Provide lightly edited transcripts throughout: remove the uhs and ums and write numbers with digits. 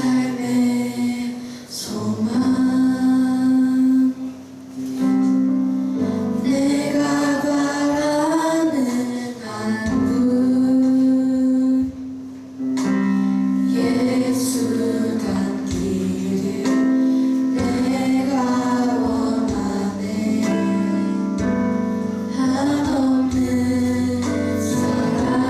삶의 소망 내가 바라는 한 분 예수 닿기를 내가 원하네 한없는 사랑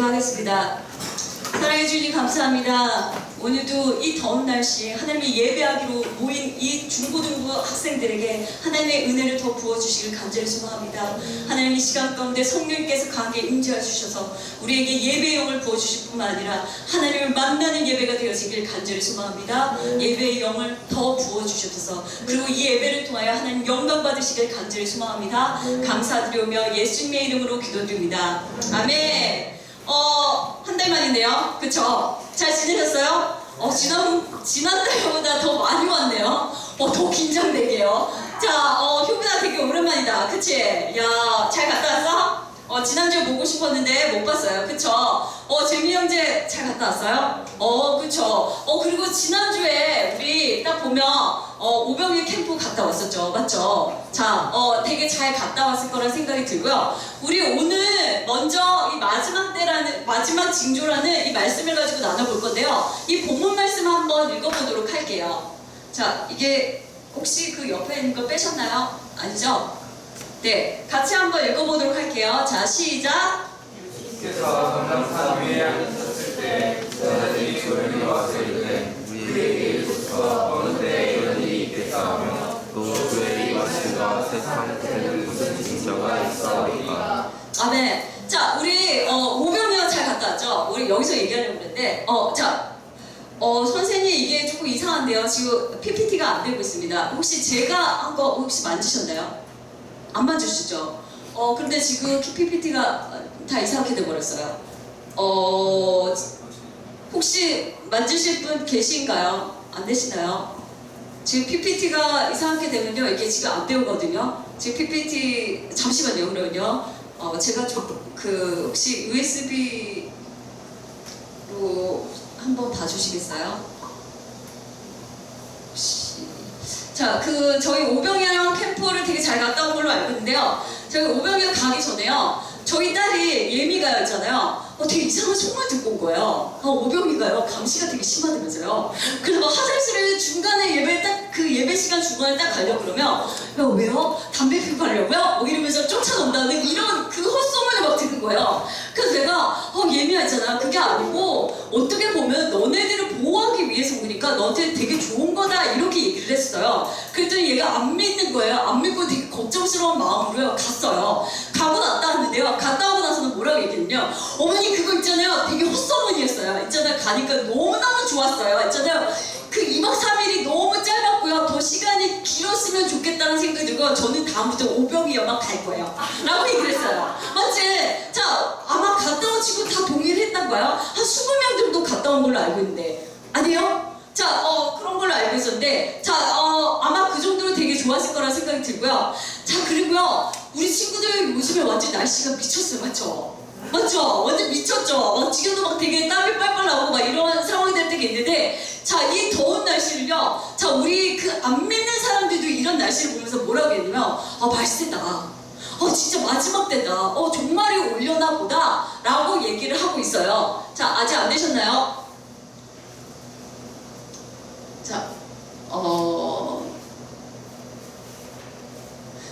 기도하겠습니다. 사랑해 주님 감사합니다. 오늘도 이 더운 날씨 하나님의 예배하기로 모인 이 중고등부 학생들에게 하나님의 은혜를 더 부어주시길 간절히 소망합니다. 하나님 이 시간 가운데 성령님께서 강하게 임재해 주셔서 우리에게 예배의 영을 부어주실 뿐만 아니라 하나님을 만나는 예배가 되어지길 간절히 소망합니다. 예배의 영을 더 부어주셔서 그리고 이 예배를 통하여 하나님 영광 받으시길 간절히 소망합니다. 감사드리오며 예수님의 이름으로 기도드립니다. 아멘. 한 달 만이네요. 그쵸? 잘 지내셨어요? 지난달보다 더 많이 왔네요. 더 긴장되게요. 자, 효빈아 되게 오랜만이다. 그치? 야, 잘 갔다 왔어? 지난주에 보고 싶었는데 못 봤어요. 그쵸? 재미 형제 잘 갔다 왔어요? 그쵸? 그리고 지난주에 우리 딱 보면, 오병이 캠프 갔다 왔었죠. 맞죠? 자, 되게 잘 갔다 왔을 거란 생각이 들고요. 우리 오늘 먼저 이 마지막 징조라는 이 말씀을 가지고 나눠볼 건데요. 이 본문 말씀 한번 읽어보도록 할게요. 자, 이게 혹시 그 옆에 있는 거 빼셨나요? 아니죠? 네, 같이 한번 읽어보도록 할게요. 자, 시작! 주께서 성당산 위에 앉으셨을 때 여자들이 조용히 와서 이르되 우리에게 이르소서 어느 때에 이런 일이 있겠사오며 또 그의 이와신과 세상 끝에는 무슨 징조가 있사오리까. 아멘. 자, 우리 오병이어 잘 갔다 왔죠? 우리 여기서 얘기하려고 그랬는데 자, 선생님 이게 조금 이상한데요. 지금 PPT가 안 되고 있습니다. 혹시 제가 한 거 혹시 만지셨나요? 안 만지시죠? 그런데 지금 PPT가 다 이상하게 돼버렸어요. 혹시 만지실 분 계신가요? 안 되시나요? 지금 PPT가 이상하게 되면요, 이게 지금 안 되거든요. 지금 PPT 잠시만요. 그러면요, 제가 좀 혹시 USB로 한번 봐주시겠어요? 자, 저희 오병이어 캠프를 되게 잘 갔다 온 걸로 알고 있는데요. 저희 오병이어 가기 전에요, 저희 딸이 예미가였잖아요. 되게 이상한 소문을 듣고 온 거예요. 오병이가요, 감시가 되게 심하다면서요. 그래서 막 화장실을 중간에 예배 시간 중간에 딱 가려고 그러면, 야, 왜요? 담배 피우고 가려고요? 뭐 이러면서 쫓아온다는 이런 그 헛소문을 막 듣는 거예요. 그래서 내가, 예미야 있잖아. 그게 아니고, 어떻게 보면 너네들을 보호하기 위해서 오니까 너한테 되게 좋은 거다. 이렇게 얘기를 했어요. 그랬더니 얘가 안 믿는 거예요. 안 믿고 되게 걱정스러운 마음으로 갔어요. 가고 났다 하는데요. 갔다 오고 나서는 뭐라고 얘기했냐면, 어머니 그거 있잖아요. 되게 헛소문이었어요. 있잖아요. 가니까 너무너무 좋았어요. 있잖아요. 그 2박 3일이 너무 짧았고요. 더 시간이 길었으면 좋겠다는 생각이 들고 저는 다음부터 오병이어만 갈 거예요. 라고 얘기를 했어요. 맞지? 자, 아마 갔다 온 친구 다 동의를 했단 거예요. 한 20명 정도 갔다 온 걸로 알고 있는데. 아니에요? 자, 그런 걸로 알고 있었는데, 자, 아마 그 정도로 되게 좋았을 거라는 생각이 들고요. 자, 그리고요, 우리 친구들 요즘에 완전 날씨가 미쳤어요. 맞죠? 맞죠? 완전 미쳤죠? 지금도 막 되게 땀이 빨빨 나오고 막 이런 상황이 될 때가 있는데, 자, 이 더운 날씨를요, 자, 우리 안 믿는 사람들도 이런 날씨를 보면서 뭐라고 했냐면, 말세다. 진짜 마지막 때다. 종말이 올려나 보다. 라고 얘기를 하고 있어요. 자, 아직 안 되셨나요? 자,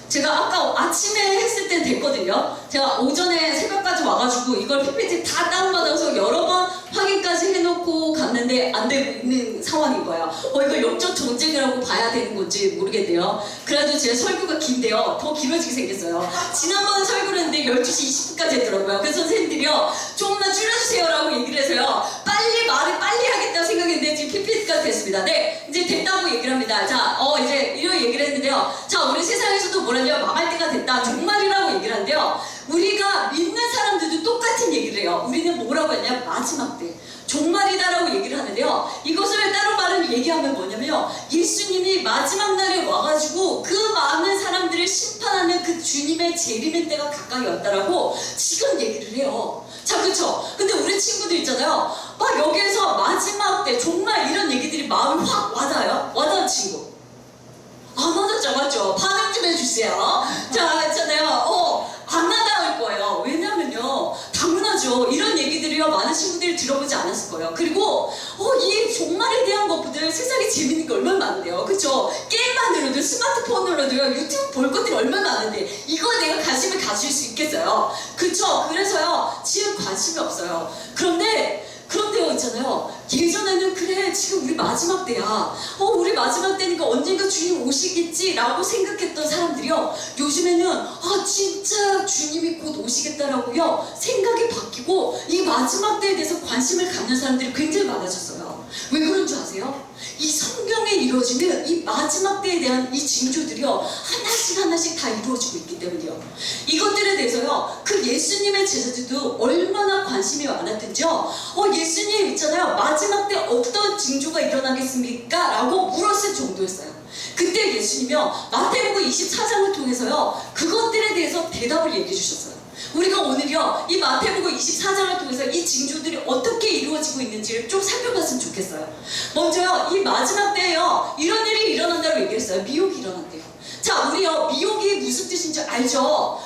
제가 아까 아침에 했을 땐 됐거든요. 제가 오전에 새벽까지 와가지고 이걸 PPT 다 다운받아서 여러 번 확인까지 해놓고 갔는데 안 되고 있는 상황인 거예요. 이거 역적 전쟁이라고 봐야 되는 건지 모르겠네요. 그래도 제 설교가 긴데요. 더 길어지게 생겼어요. 지난번 설교를 했는데 12시 20분까지 했더라고요. 그래서 선생님들이요, 조금만 줄여주세요 라고 얘기를 해서요, 말을 빨리 하겠다고 생각했는데 지금 PPT가 됐습니다. 네, 이제 됐다고 얘기를 합니다. 자, 이제 이런 얘기를 했는데요. 자, 우리 세상에서도 뭐라냐, 망할 때가 됐다, 종말이라고 얘기를 하는데요. 우리가 믿는 사람들도 똑같은 얘기를 해요. 우리는 뭐라고 하냐, 마지막 때 종말이다라고 얘기를 하는데요. 이것을 따로 말을 얘기하면 뭐냐면요, 예수님이 마지막 날에 와가지고 그 많은 사람들을 심판하는 그 주님의 재림의 때가 가까이 왔다라고 지금 얘기를 해요. 자, 그쵸? 근데 우리 친구들 있잖아요, 막 여기에서 마지막 때 종말 이런 얘기들이 마음이 확 와닿아요? 와닿은 친구 안 와닿죠? 맞죠? 반응 좀 해주세요. 자, 있잖아요, 안 와닿을 거예요. 왜냐면요, 당연하죠. 이런 얘기들이요, 많은 친구들이 들어보지 않았을 거예요. 그리고 이 종말에 대한 것보다 여러분들 세상에 재밌는 게 얼마나 많은데요. 그쵸? 게임만으로도 스마트폰으로도요. 유튜브 볼 것들이 얼마나 많은데 이거에 내가 관심을 가질 수 있겠어요. 그쵸? 그래서요. 지금 관심이 없어요. 그런데요 있잖아요. 예전에는 그래 지금 우리 마지막 때야. 우리 마지막 때니까 언젠가 주님 오시겠지라고 생각했던 사람들이요. 요즘에는 진짜 주님이 곧 오시겠다라고요. 생각이 바뀌고 이 마지막 때에 대해서 관심을 갖는 사람들이 굉장히 많아졌어요. 왜 그런 줄 아세요? 이 성경에 이루어지는 이 마지막 때에 대한 이 징조들이요. 하나씩 다 이루어지고 있기 때문이요. 이것들에 대해서요. 그 예수님의 제자들도 얼마나 관심이 많았든지요. 예수님 있잖아요. 마지막 때 어떤 징조가 일어나겠습니까? 라고 물었을 정도였어요. 그때 예수님이요. 마태복음 24장을 통해서요. 그것들에 대해서 대답을 얘기해 주셨어요. 우리가 오늘요. 이 마태복음 24장을 통해서 이 징조들이 어떻게 이루어지고 있는지를 좀 살펴봤으면 좋겠어요. 먼저요. 이 마지막 때에요. 이런 일이 일어난다고 얘기했어요. 미혹이 일어난대요. 자, 우리요. 미혹이 무슨 뜻인지 알죠?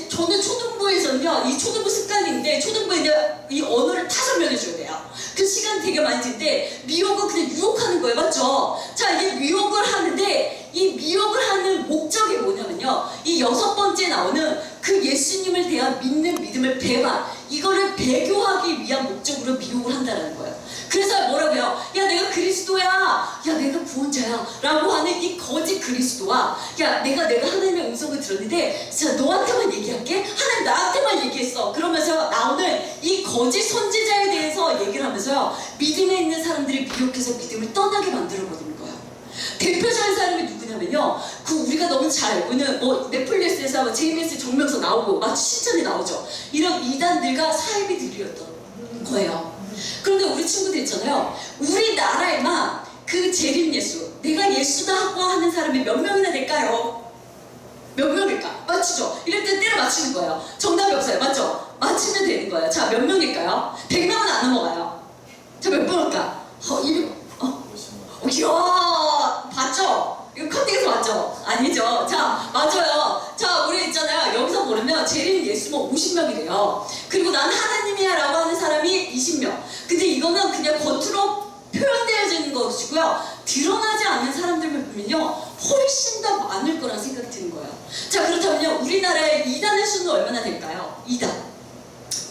저는 초등부에서는요. 이 초등부 습관인데 초등부에 이 언어를 다 설명해줘야 돼요. 그 시간 되게 많이 드는데 미혹은 그냥 유혹하는 거예요. 맞죠? 자, 이게 미혹을 하는데 이 미혹을 하는 목적이 뭐냐면요. 이 6번째 나오는 그 예수님을 대한 믿는 믿음을 배반, 이거를 배교하기 위한 목적으로 미혹을 한다는 거예요. 그래서 뭐라고요? 야 내가 그리스도야, 야 내가 구원자야 라고 하는 이 거짓 그리스도와 야 내가 하나님의 음성을 들었는데 진짜 너한테만 얘기할게, 하나님 나한테만 얘기했어 그러면서 나오는 이 거짓 선지자에 대해서 얘기를 하면서요. 믿음에 있는 사람들이 미혹해서 믿음을 떠나게 만들어버리는 거예요. 대표적인 사람이 누구냐면요. 우리가 너무 잘 알고 있는 넷플릭스에서 JBS 정명서 나오고 마치 신천에 나오죠. 이런 이단들과 사이비들이었던 거예요. 그런데 우리 친구들 있잖아요. 우리나라에만 그 재림 예수, 내가 예수다 하고 하는 사람이 몇 명이나 될까요? 몇 명일까? 맞추죠? 이럴 때 때려 맞추는 거예요. 정답이 없어요. 맞죠? 맞추면 되는 거예요. 자, 몇 명일까요? 100명은 안 넘어가요. 자, 몇 명일까? 이야, 봤죠? 이거 컨택에서 맞죠? 아니죠? 자, 맞아요. 자, 우리 있잖아요. 여기서 보면 재림 예수면 50명이래요. 그리고 난 하나님이야 라고 하는 사람이 20명. 근데 이거는 그냥 겉으로 표현되어지는 것이고요. 드러나지 않는 사람들만 보면요. 훨씬 더 많을 거란 생각이 드는 거예요. 자, 그렇다면요. 우리나라의 이단의 수는 얼마나 될까요?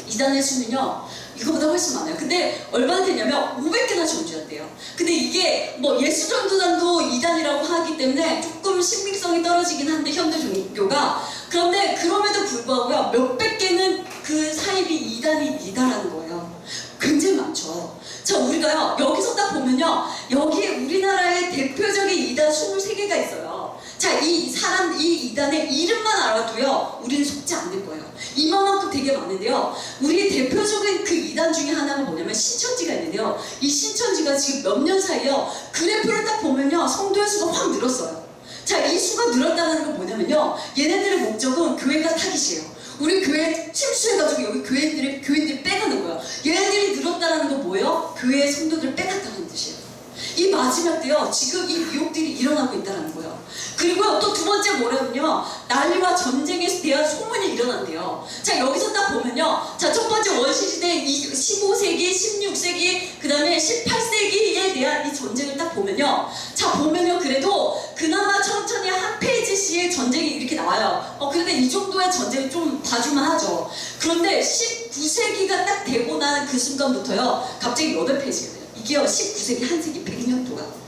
이단의 수는요. 이거보다 훨씬 많아요. 근데 얼마나 되냐면 500개나 존재한대요. 근데 이게 예수 전도단도 이단이라고 하기 때문에 조금 신빙성이 떨어지긴 한데 현대 종교가, 그런데 그럼에도 불구하고요. 몇백 개는 그 사입이 이단이다라는 거예요. 굉장히 많죠. 자, 우리가요. 여기서 딱 보면요. 여기에 우리나라의 대표적인 이단 23개가 있어요. 자, 이 이단의 이름만 알아도요. 우리는 속지 않을 거예요. 이만큼 되게 많은데요. 우리 대표적인 그 이단 중에 하나가 뭐냐면 신천지가 있는데요. 이 신천지가 지금 몇 년 사이에요. 그래프를 딱 보면요. 성도의 수가 확 늘었어요. 자, 이 수가 늘었다는 건 뭐냐면요. 얘네들의 목적은 교회가 타깃이에요. 우리 교회 침수해가지고 여기 교인들이 빼가는 거예요. 얘네들이 늘었다는 건 뭐예요? 교회의 성도들을 빼갔다는 뜻이에요. 이 마지막 때요. 지금 이 미혹들이 일어나고 있다는 거예요. 그리고 또 두 번째 뭐냐면요. 난리와 전쟁에 대한 소문이 일어난대요. 자, 여기서 딱 보면요. 자, 첫 번째 원시시대 15세기, 16세기, 그 다음에 18세기에 대한 이 전쟁을 딱 보면요. 자, 보면요. 그래도 그나마 천천히 한 페이지씩 전쟁이 이렇게 나와요. 그런데 이 정도의 전쟁은 좀 봐줄만 하죠. 그런데 19세기가 딱 되고 난 그 순간부터요. 갑자기 8페이지가 돼요. 이게요. 19세기, 한 세기, 100년 동안.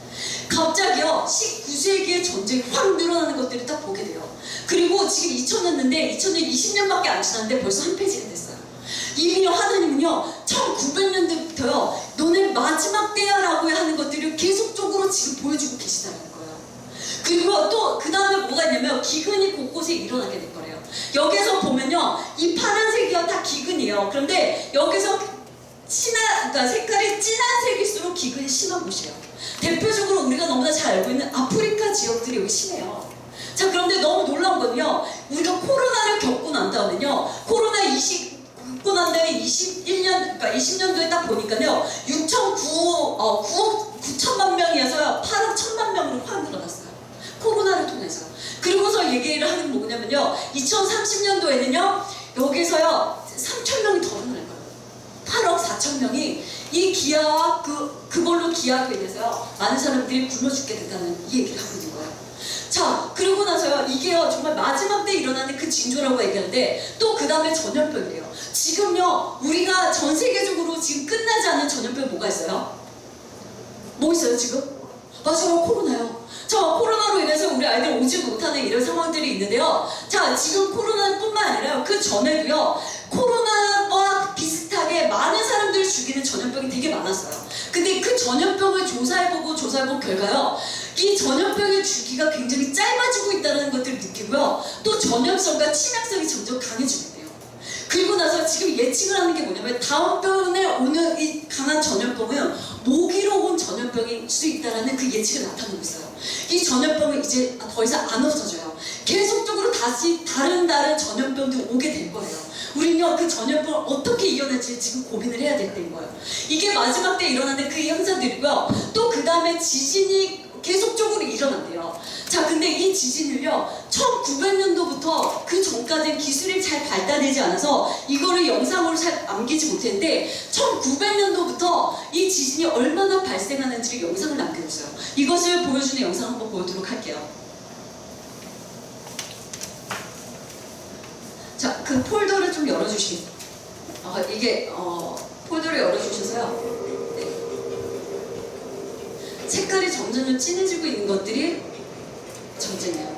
갑자기요. 19세기의 전쟁이 확 늘어나는 것들을 딱 보게 돼요. 그리고 지금 2000년인데 2020년밖에 안 지났는데 벌써 한 페이지가 됐어요. 이미요. 하나님은요. 1900년대부터요. 너네 마지막 때야 라고 하는 것들을 계속적으로 지금 보여주고 계시다는 거예요. 그리고 또 그 다음에 뭐가 있냐면 기근이 곳곳에 일어나게 될 거래요. 여기서 보면요. 이 파란색이요. 다 기근이에요. 그런데 여기서 그러니까 색깔이 진한 색일수록 기근이 심한 곳이에요. 대표적으로 우리가 너무나 잘 알고 있는 아프리카 지역들이 여기 심해요. 자, 그런데 너무 놀라운 건요. 우리가 코로나를 겪고 난 다음에요. 겪고 난 다음에 21년, 그러니까 20년도에 딱 보니까요. 9억 9천만 명이어서 8억 1천만 명으로 확 늘어났어요. 코로나를 통해서. 그리고서 얘기를 하는 게 뭐냐면요. 2030년도에는요. 여기서요. 3천 명이 더 늘어날 거예요. 8억 4천 명이 이 기아와 그걸로 기아로 인해서요 많은 사람들이 굶어 죽게 됐다는 이 얘기를 하고 있는 거예요. 자, 그러고 나서요 이게요 정말 마지막 때 일어나는 그 징조라고 얘기하는데 또 그 다음에 전염병이래요. 지금요 우리가 전 세계적으로 지금 끝나지 않은 전염병 뭐가 있어요? 뭐 있어요 지금? 맞아요, 코로나요. 자, 코로나로 인해서 우리 아이들 오지 못하는 이런 상황들이 있는데요. 자, 지금 코로나뿐만 아니라 그 전에도요 코로나와 비슷하게 많은 사람들을 죽이는 전염병이 되게 많았어요. 근데 그 전염병을 조사해본 결과요 이 전염병의 주기가 굉장히 짧아지고 있다는 것들을 느끼고요 또 전염성과 치명성이 점점 강해지고 있대요. 그리고 나서 지금 예측을 하는 게 뭐냐면 다음번에 오는 이 강한 전염병은 모기로 온 전염병일 수 있다는 그 예측이 나타나고 있어요. 이 전염병은 이제 더 이상 안 없어져요. 계속적으로 다시 다른 전염병들이 오게 될 거예요. 우리는요 그 전염병을 어떻게 이겨낼지 지금 고민을 해야 될 때인 거예요. 이게 마지막 때 일어나는 그 현상들이고요. 또 그 다음에 지진이 계속적으로 일어난대요. 자, 근데 이 지진을요 1900년도부터 그 전까지는 기술이 잘 발달되지 않아서 이거를 영상으로 잘 남기지 못했는데 1900년도부터 이 지진이 얼마나 발생하는지를 영상을 남겨줬어요. 이것을 보여주는 영상 한번 보여드리도록 할게요. 자, 그 폴더를 좀 열어주시겠어요? 이게 폴더를 열어주셔서요 색깔이 점점 진해지고 있는 것들이 전쟁이에요.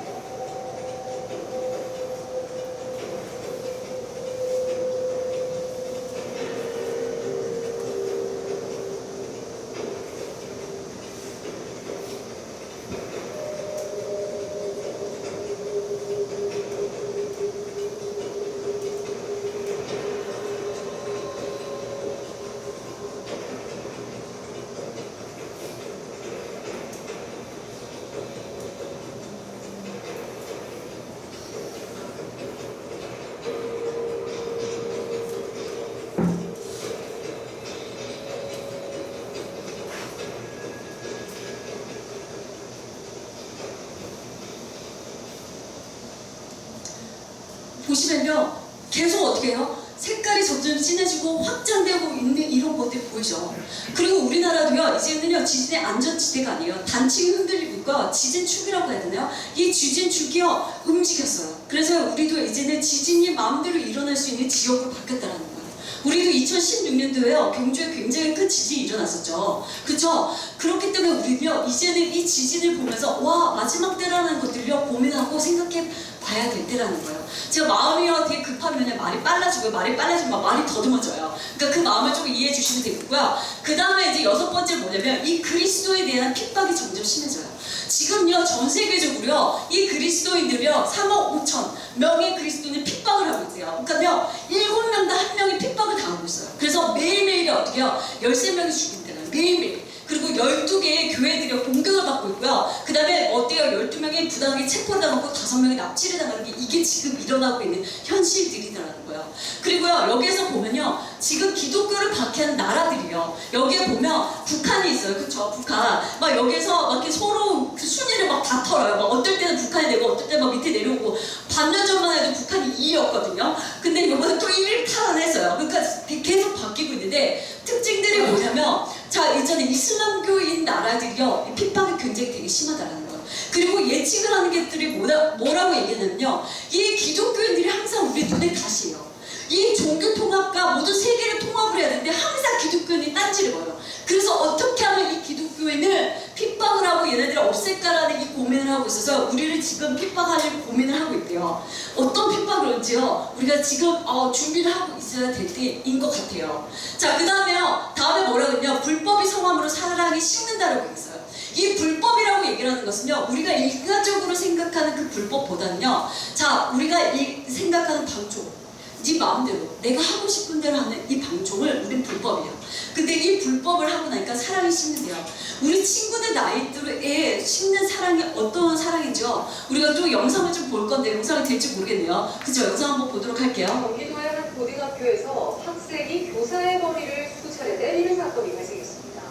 보시면요 계속 어떻게 해요? 색깔이 점점 진해지고 확장되고 있는 이런 것들이 보이죠. 그리고 우리나라도요 이제는요 지진의 안전지대가 아니에요. 단층이 흔들리고 있고 지진축이라고 해야 되나요? 이 지진축이요 움직였어요. 그래서 우리도 이제는 지진이 마음대로 일어날 수 있는 지역으로 바뀌었다는 거예요. 우리도 2016년도에요 경주에 굉장히 큰 지진이 일어났었죠. 그렇죠? 그렇기 때문에 우리는요 이제는 이 지진을 보면서 와 마지막 때라는 것들을요 고민하고 생각해 봐야 될 때라는 거예요. 제가 마음이요 되게 급하면 말이 빨라지고 말이 빨라지면 말이 더듬어져요. 그러니까 그 마음을 좀 이해해 주시면 되겠고요. 그 다음에 이제 6번째 뭐냐면 이 그리스도에 대한 핍박이 점점 심해져요. 지금요 전 세계적으로요 이 그리스도인들이요 3억 5천 명의 그리스도인이 핍박을 하고 있어요. 그러니까요 7명당 1명이 핍박을 당하고 있어요. 그래서 매일매일이 어떻게요 13명이 죽인다는 매일매일. 그리고 12개의 교회들이 공격을 받고 있고요. 그 다음에 어때요? 12명이 부당하게 체포를 당하고 5명이 납치를 당하는 게 이게 지금 일어나고 있는 현실들이더라는 거예요. 그리고요 여기에서 보면요 지금 기독교를 박해하는 나라들이요 여기에 보면 북한이 있어요. 그쵸? 북한 막 여기에서 막 이렇게 서로 그 순위를 막 다퉈요. 막 어떨 때는 북한이 되고 어떨 때는 막 밑에 내려오고 반년 전만 해도 북한이 2위였거든요. 근데 이번에 또 1위를 탈환했어요. 그러니까 계속 바뀌고 있는데 특징들이 뭐냐면 자 이전에 이슬람교인 나라들이요 핍박이 굉장히 되게 심하다라는 거예요. 그리고 예측을 하는 것들이 뭐라고 얘기하냐면요 이 기독교인들이 항상 우리 눈에 가시예요. 이 종교 통합과 모든 세계를 통합을 해야 되는데 항상 기독교인이 딴지를 거요. 그래서 어떻게 하면 이 기독교인을 핍박을 하고 얘네들을 없앨까라는 이 고민을 하고 있어서 우리를 지금 핍박하려고 고민을 하고 있대요. 어떤 핍박을 온지요 우리가 지금 준비를 하고 있어야 될 때인 것 같아요. 자, 그 다음에요 다음에 뭐라고 했냐 불법이 성함으로 사랑이 식는다라고 했어요. 이 불법이라고 얘기를 하는 것은요 우리가 인간적으로 생각하는 그 불법보다는요 자 우리가 생각하는 방종 네 마음대로 내가 하고 싶은 대로 하는 이 방종을 우린 불법이에요. 근데 이 불법을 하고 나니까 사랑이 식는데요. 우리 친구들 나이대로에 식는 사랑이 어떤 사랑인지요 우리가 또 영상을 좀 볼 건데 영상이 될지 모르겠네요. 그죠? 영상 한번 보도록 할게요. 경기도의 한 고등학교에서 학생이 교사의 머리를 수차례 때리는 사건이 발생했습니다.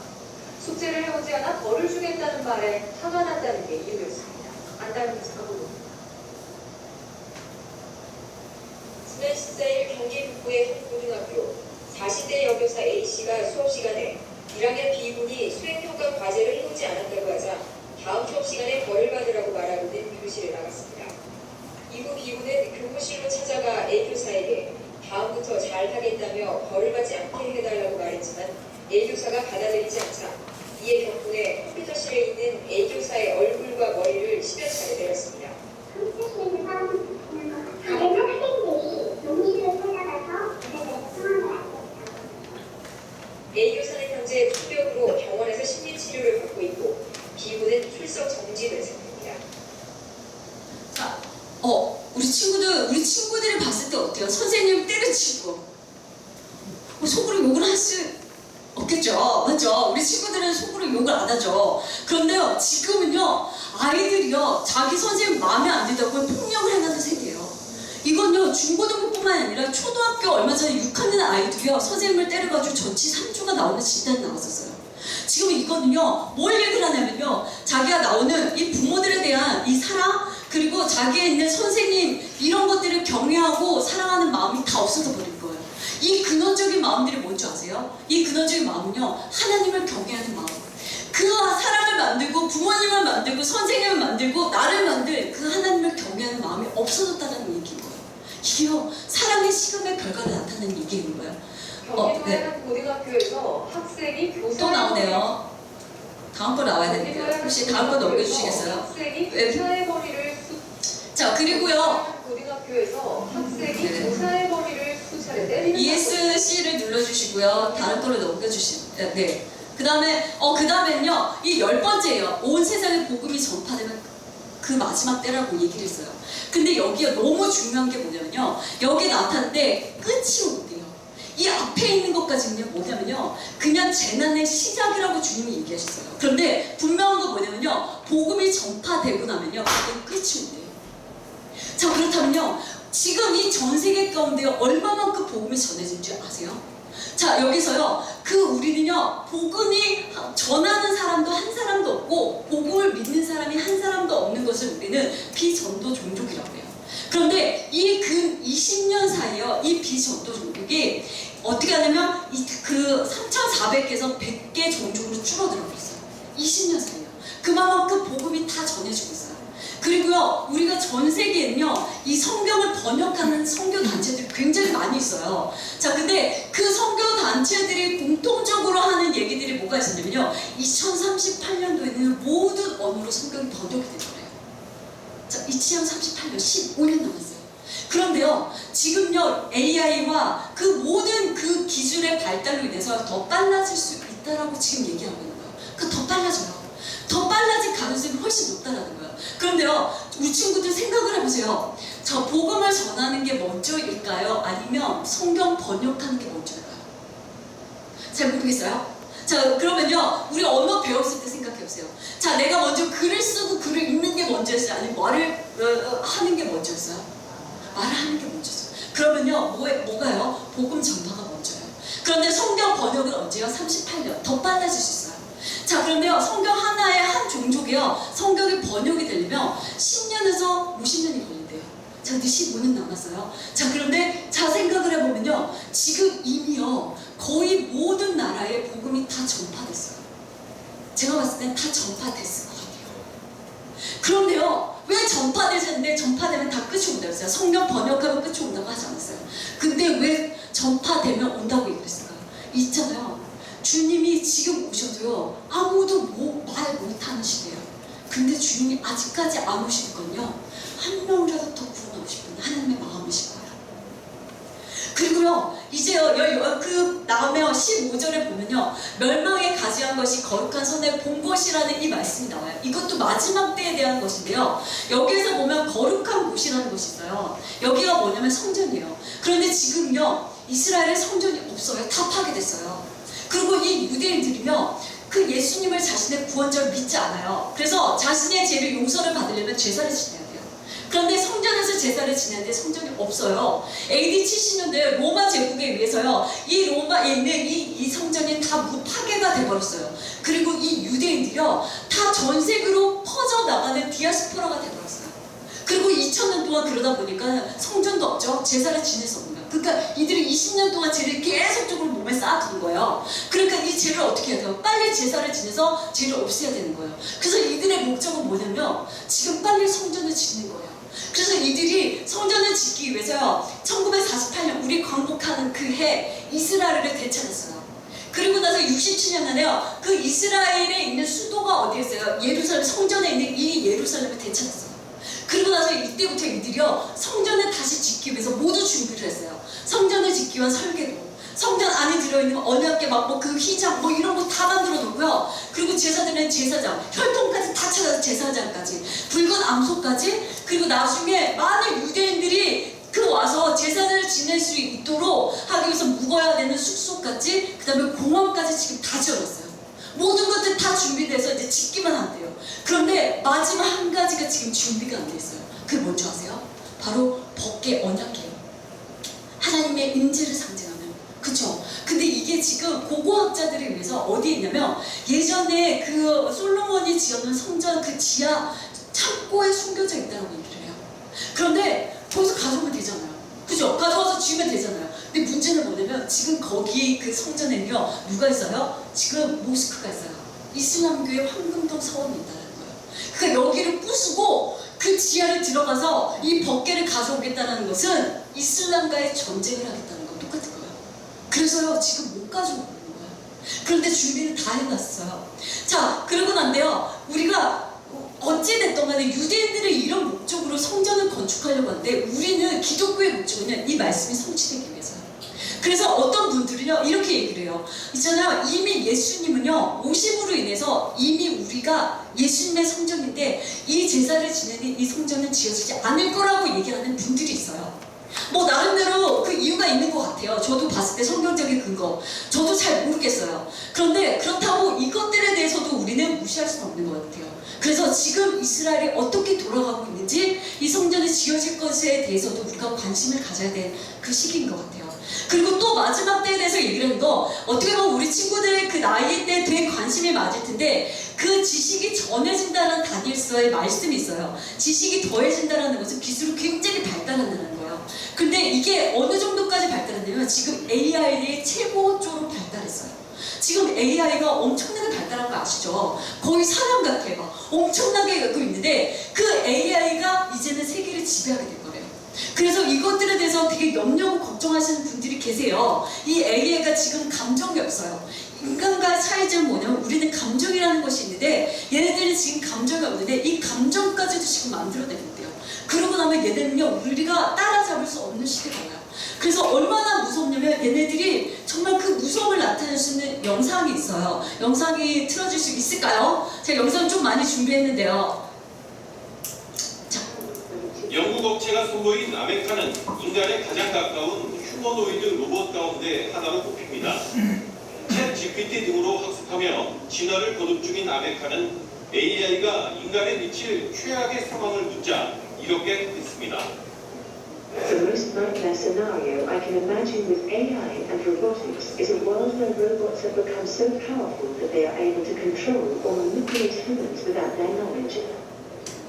숙제를 해오지 않아 벌을 주겠다는 말에 화가 났다는 게 이유였습니다. 안다는 사고로 지난 14일 경기 북부의 한 고등학교 40대 여교사 A씨가 수업 시간에 1학년 B군이 수행평가 과제를 해오지 않았다고 하자 다음 수업 시간에 벌을 받으라고 말하고는 교실에 나갔습니다. 이후 B군은 교무실로 찾아가 A교사에게 다음부터 잘 하겠다며 벌을 받지 않게 해달라고 말했지만 A교사가 받아들이지 않자 이에 격분해 컴퓨터실에 있는 A교사의 얼굴과 머리를 10여 차례 때렸습니다. A교사는 현재 투병으로 병원에서 심리치료를 받고 있고 B군은 출석 정지된 상태입니다. 자, 우리 친구들이 봤을 때 어때요? 선생님 때려치고 속으로 욕을 할 수 없겠죠, 맞죠? 우리 친구들은 속으로 욕을 안 하죠. 그런데요, 지금은요, 아이들이요, 자기 선생님 마음에 안 든다고 폭력을 해가는 세계예요. 이건요, 중고등부뿐만 아니라 초등학교 얼마 전에 6학년 아이들이요, 선생님을 때려가지고 전치 3주가 나오는 진단이 나왔었어요. 지금 이거는요, 뭘 얘기를 하냐면요, 자기가 나오는 이 부모들에 대한 이 사랑, 그리고 자기에 있는 선생님, 이런 것들을 경외하고 사랑하는 마음이 다 없어져 버린 거예요. 이 근원적인 마음들이 뭔지 아세요? 이 근원적인 마음은요, 하나님을 경외하는 마음. 그 사람을 만들고 부모님을 만들고 선생님을 만들고 나를 만들 그 하나님을 경외하는 마음이 없어졌다는 얘기인 거예요. 이게요, 사랑의 시간의 결과를 나타내는 얘기인 거예요. 경기도의 네. 한 고등학교에서 학생이 교사 또 나오네요. 다음 거 나와야 되는데 혹시 다음 거 넘겨주시겠어요? 학생이 네. 교사의 머리를 자, 그리고요, 고등학교에서 학생이 네. 교사의 머리를 수차례 때리는 ESC를 눌러주시고요. 다른 거를 넘겨주시면 네. 그다음에는요, 이 10번째예요. 온 세상에 복음이 전파되면 그 마지막 때라고 얘기를 했어요. 근데 여기가 너무 중요한 게 뭐냐면요, 여기 나타났는데 끝이 온대요. 이 앞에 있는 것까지는요, 뭐냐면요, 그냥 재난의 시작이라고 주님이 얘기하셨어요. 그런데 분명한 거 뭐냐면요, 복음이 전파되고 나면요, 그건 끝이 온대요. 자, 그렇다면요, 지금 이 전 세계 가운데 얼마만큼 복음이 전해진 줄 아세요? 자, 여기서요, 우리는요, 복음이 전하는 사람도 한 사람도 없고 복음을 믿는 사람이 한 사람도 없는 것을 우리는 비전도 종족이라고 해요. 그런데 이 근 20년 사이에요, 이 비전도 종족이 어떻게 하냐면 그 3,400개에서 100개 종족으로 줄어들고 있어요. 20년 사이에요. 그만큼 복음이 다 전해지고 있어요. 그리고요, 우리가 전 세계에는요, 이 성경을 번역하는 선교 단체들이 굉장히 많이 있어요. 자, 근데 그 선교 단체들이 공통적으로 하는 얘기들이 뭐가 있었냐면요, 2038년도에는 모든 언어로 성경이 번역이 될 거예요. 자, 2038년 15년 남았어요. 그런데요, 지금요, AI와 그 모든 그 기술의 발달로 인해서 더 빨라질 수 있다라고 지금 얘기하고 있는 거예요. 그러니까 더 빨라져요. 더 빨라질 가능성이 훨씬 높다라는 거예요. 그런데요, 우리 친구들 생각을 해보세요. 저 복음을 전하는 게 먼저일까요? 아니면 성경 번역하는 게 먼저일까요? 잘 모르겠어요? 자, 그러면요, 우리 언어 배웠을 때 생각해보세요. 자, 내가 먼저 글을 쓰고 글을 읽는 게 먼저였어요? 아니면 말을 하는 게 먼저였어요? 말을 하는 게 먼저였어요. 그러면요, 뭐가요? 복음 전파가 먼저예요. 그런데 성경 번역은 언제요? 38년. 더 빨라질 수 있어요. 자, 그런데요, 성경 하나의 한 종족이요, 성경이 번역이 되려면 10년에서 50년이 걸린대요. 자, 근데 15년 남았어요. 자, 그런데 자, 생각을 해보면요, 지금 이미요, 거의 모든 나라에 복음이 다 전파됐어요. 제가 봤을 땐 다 전파됐을 것 같아요. 그런데요, 왜 전파되셨는데 전파되면 다 끝이 온다고 했어요? 성경 번역하면 끝이 온다고 하지 않았어요? 근데 왜 전파되면 온다고 얘기했을까요? 있잖아요, 주님이 지금 오셔도요, 아무도 말 못하는 시대예요. 근데 주님이 아직까지 안 오실 건요, 한 명이라도 더 구원하고 싶은 하나님의 마음이실 거예요. 그리고요, 이제요, 그 다음에요, 15절에 보면요, 멸망에 가지한 것이 거룩한 선에 본 것이라는 이 말씀이 나와요. 이것도 마지막 때에 대한 것인데요, 여기에서 보면 거룩한 곳이라는 것이 있어요. 여기가 뭐냐면 성전이에요. 그런데 지금요, 이스라엘에 성전이 없어요. 다 파괴됐어요. 그리고 이 유대인들이며 그 예수님을 자신의 구원자로 믿지 않아요. 그래서 자신의 죄를 용서를 받으려면 제사를 지내야 돼요. 그런데 성전에서 제사를 지내는데 성전이 없어요. AD 70년대에 로마 제국에 의해서요, 이 로마에 있는 이 성전이 다 파괴가 돼버렸어요. 그리고 이 유대인들이요, 다 전 세계로 퍼져나가는 디아스포라가 돼버렸어요. 그리고 2000년 동안 그러다 보니까 성전도 없죠. 제사를 지낼 수 없는 거예요. 그러니까 이들이 20년 동안 죄를 계속적으로 몸에 쌓아둔 거예요. 그러니까 이 죄를 어떻게 해야 돼요? 빨리 제사를 지내서 죄를 없애야 되는 거예요. 그래서 이들의 목적은 뭐냐면 지금 빨리 성전을 짓는 거예요. 그래서 이들이 성전을 짓기 위해서요, 1948년 우리 광복하는 그 해 이스라엘을 되찾았어요. 그리고 나서 67년 만에요, 그 이스라엘에 있는 수도가 어디였어요? 예루살렘, 성전에 있는 이 예루살렘을 되찾았어요. 그리고 나서 이때부터 이들이요, 성전을 다시 짓기 위해서 모두 준비를 했어요. 성전을 짓기 위한 설계도, 성전 안에 들어있는 언약궤 막 그 휘장 뭐 이런 거 다 만들어 놓고요. 그리고 제사드리는 제사장, 혈통까지 다 찾아서 제사장까지, 붉은 암소까지, 그리고 나중에 많은 유대인들이 그 와서 제사를 지낼 수 있도록 하기 위해서 묵어야 되는 숙소까지, 그 다음에 공원까지 지금 다 지어놨어요. 모든 것들 다 준비돼서 이제 짓기만 한대요. 그런데 마지막 한 가지가 지금 준비가 안 돼 있어요. 그게 뭔지 아세요? 바로 법궤 언약궤예요. 하나님의 임재를 상징하는. 그쵸? 근데 이게 지금 고고학자들에 의해서 어디에 있냐면, 예전에 그 솔로몬이 지었는 성전 그 지하 창고에 숨겨져 있다고 얘기를 해요. 그런데 거기서 가져오면 되잖아요. 그죠? 가져와서 지으면 되잖아요. 근데 문제는 뭐냐면, 지금 거기 그 성전에는요, 누가 있어요? 지금 모스크가 있어요. 이슬람교의 황금동 사원이 있다는 거예요. 그러니까 여기를 부수고 그 지하를 들어가서 이 법궤를 가져오겠다는 것은 이슬람과의 전쟁을 하겠다는 거 똑같은 거예요. 그래서요, 지금 못 가져오는 거예요. 그런데 준비를 다 해놨어요. 자, 그러고 난데요, 우리가 어찌됐든 간에 유대인들의 이런 목적으로 성전을 건축하려고 하는데, 우리는 기독교의 목적은요, 이 말씀이 성취되기 위해서요. 그래서 어떤 분들은요, 이렇게 얘기를 해요. 있잖아요, 이미 예수님은요, 오심으로 인해서 이미 우리가 예수님의 성전인데 이 제사를 지내는 이 성전은 지어지지 않을 거라고 얘기하는 분들이 있어요. 뭐 나름대로 그 이유가 있는 것 같아요. 저도 봤을 때 성경적인 근거, 저도 잘 모르겠어요. 그런데 그렇다고 이것들에 대해서도 우리는 무시할 수는 없는 것 같아요. 그래서 지금 이스라엘이 어떻게 돌아가고 있는지, 이 성전이 지어질 것에 대해서도 우리가 관심을 가져야 될 그 시기인 것 같아요. 그리고 또 마지막 때에 대해서 얘기를 하는 거, 어떻게 보면 우리 친구들의 그 나이 때 되게 관심이 맞을 텐데, 그 지식이 전해진다는 다니엘서의 말씀이 있어요. 지식이 더해진다는 것은 기술이 굉장히 발달한다는 거예요. 근데 이게 어느 정도까지 발달했냐면, 지금 AI의 최고조로 발달했어요. 지금 AI가 엄청나게 발달한 거 아시죠? 거의 사람 같아요. 엄청나게 갖고 있는데, 그 AI가 이제는 세계를 지배하게 될 거예요. 그래서 이것들에 대해서 되게 염려하고 걱정하시는 분들이 계세요. 이 AI가 지금 감정이 없어요. 인간과 사회적인 뭐냐면, 우리는 감정이라는 것이 있는데 얘네들은 지금 감정이 없는데 이 감정까지도 지금 만들어내는데요. 그러고 나면 얘네는요, 우리가 따라잡을 수 없는 시대가 와요. 그래서 얼마나 무섭냐면, 얘네들이 정말 그 무서움을 나타낼 수 있는 영상이 있어요. 영상이 틀어질 수 있을까요? 제가 영상 좀 많이 준비했는데요. 영국 업체가 선보인 아메카는 인간에 가장 가까운 휴머노이드 로봇 가운데 하나로 꼽힙니다. 챗 GPT 등으로 학습하며 진화를 거듭 중인 아메카는 AI가 인간에 미칠 최악의 상황을 묻자 이렇게 했습니다. The most nightmare scenario I can imagine with AI and robotics is a world where robots have become so powerful that they are able to control or manipulate humans without their knowledge.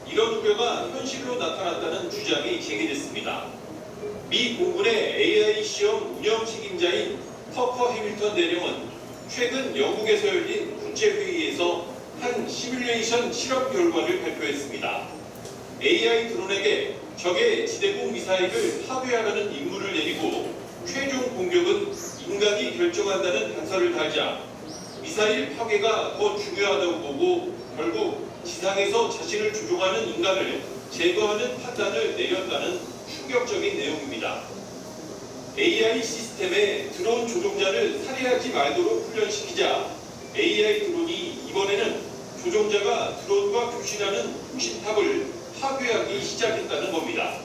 이런 우려가 현실로 나타났다는 주장이 제기됐습니다. 미 공군의 AI 시험 운영 책임자인 터커 해밀턴 대령은 최근 영국에서 열린 국제회의에서 한 시뮬레이션 실험 결과를 발표했습니다. AI 드론에게 적의 지대공 미사일을 파괴하라는 임무를 내리고 최종 공격은 인간이 결정한다는 단서를 달자 미사일 파괴가 더 중요하다고 보고 결국 지상에서 자신을 조종하는 인간을 제거하는 판단을 내렸다는 충격적인 내용입니다. AI 시스템에 드론 조종자를 살해하지 말도록 훈련시키자 AI 드론이 이번에는 조종자가 드론과 교신하는 통신탑을 파괴하기 시작했다는 겁니다.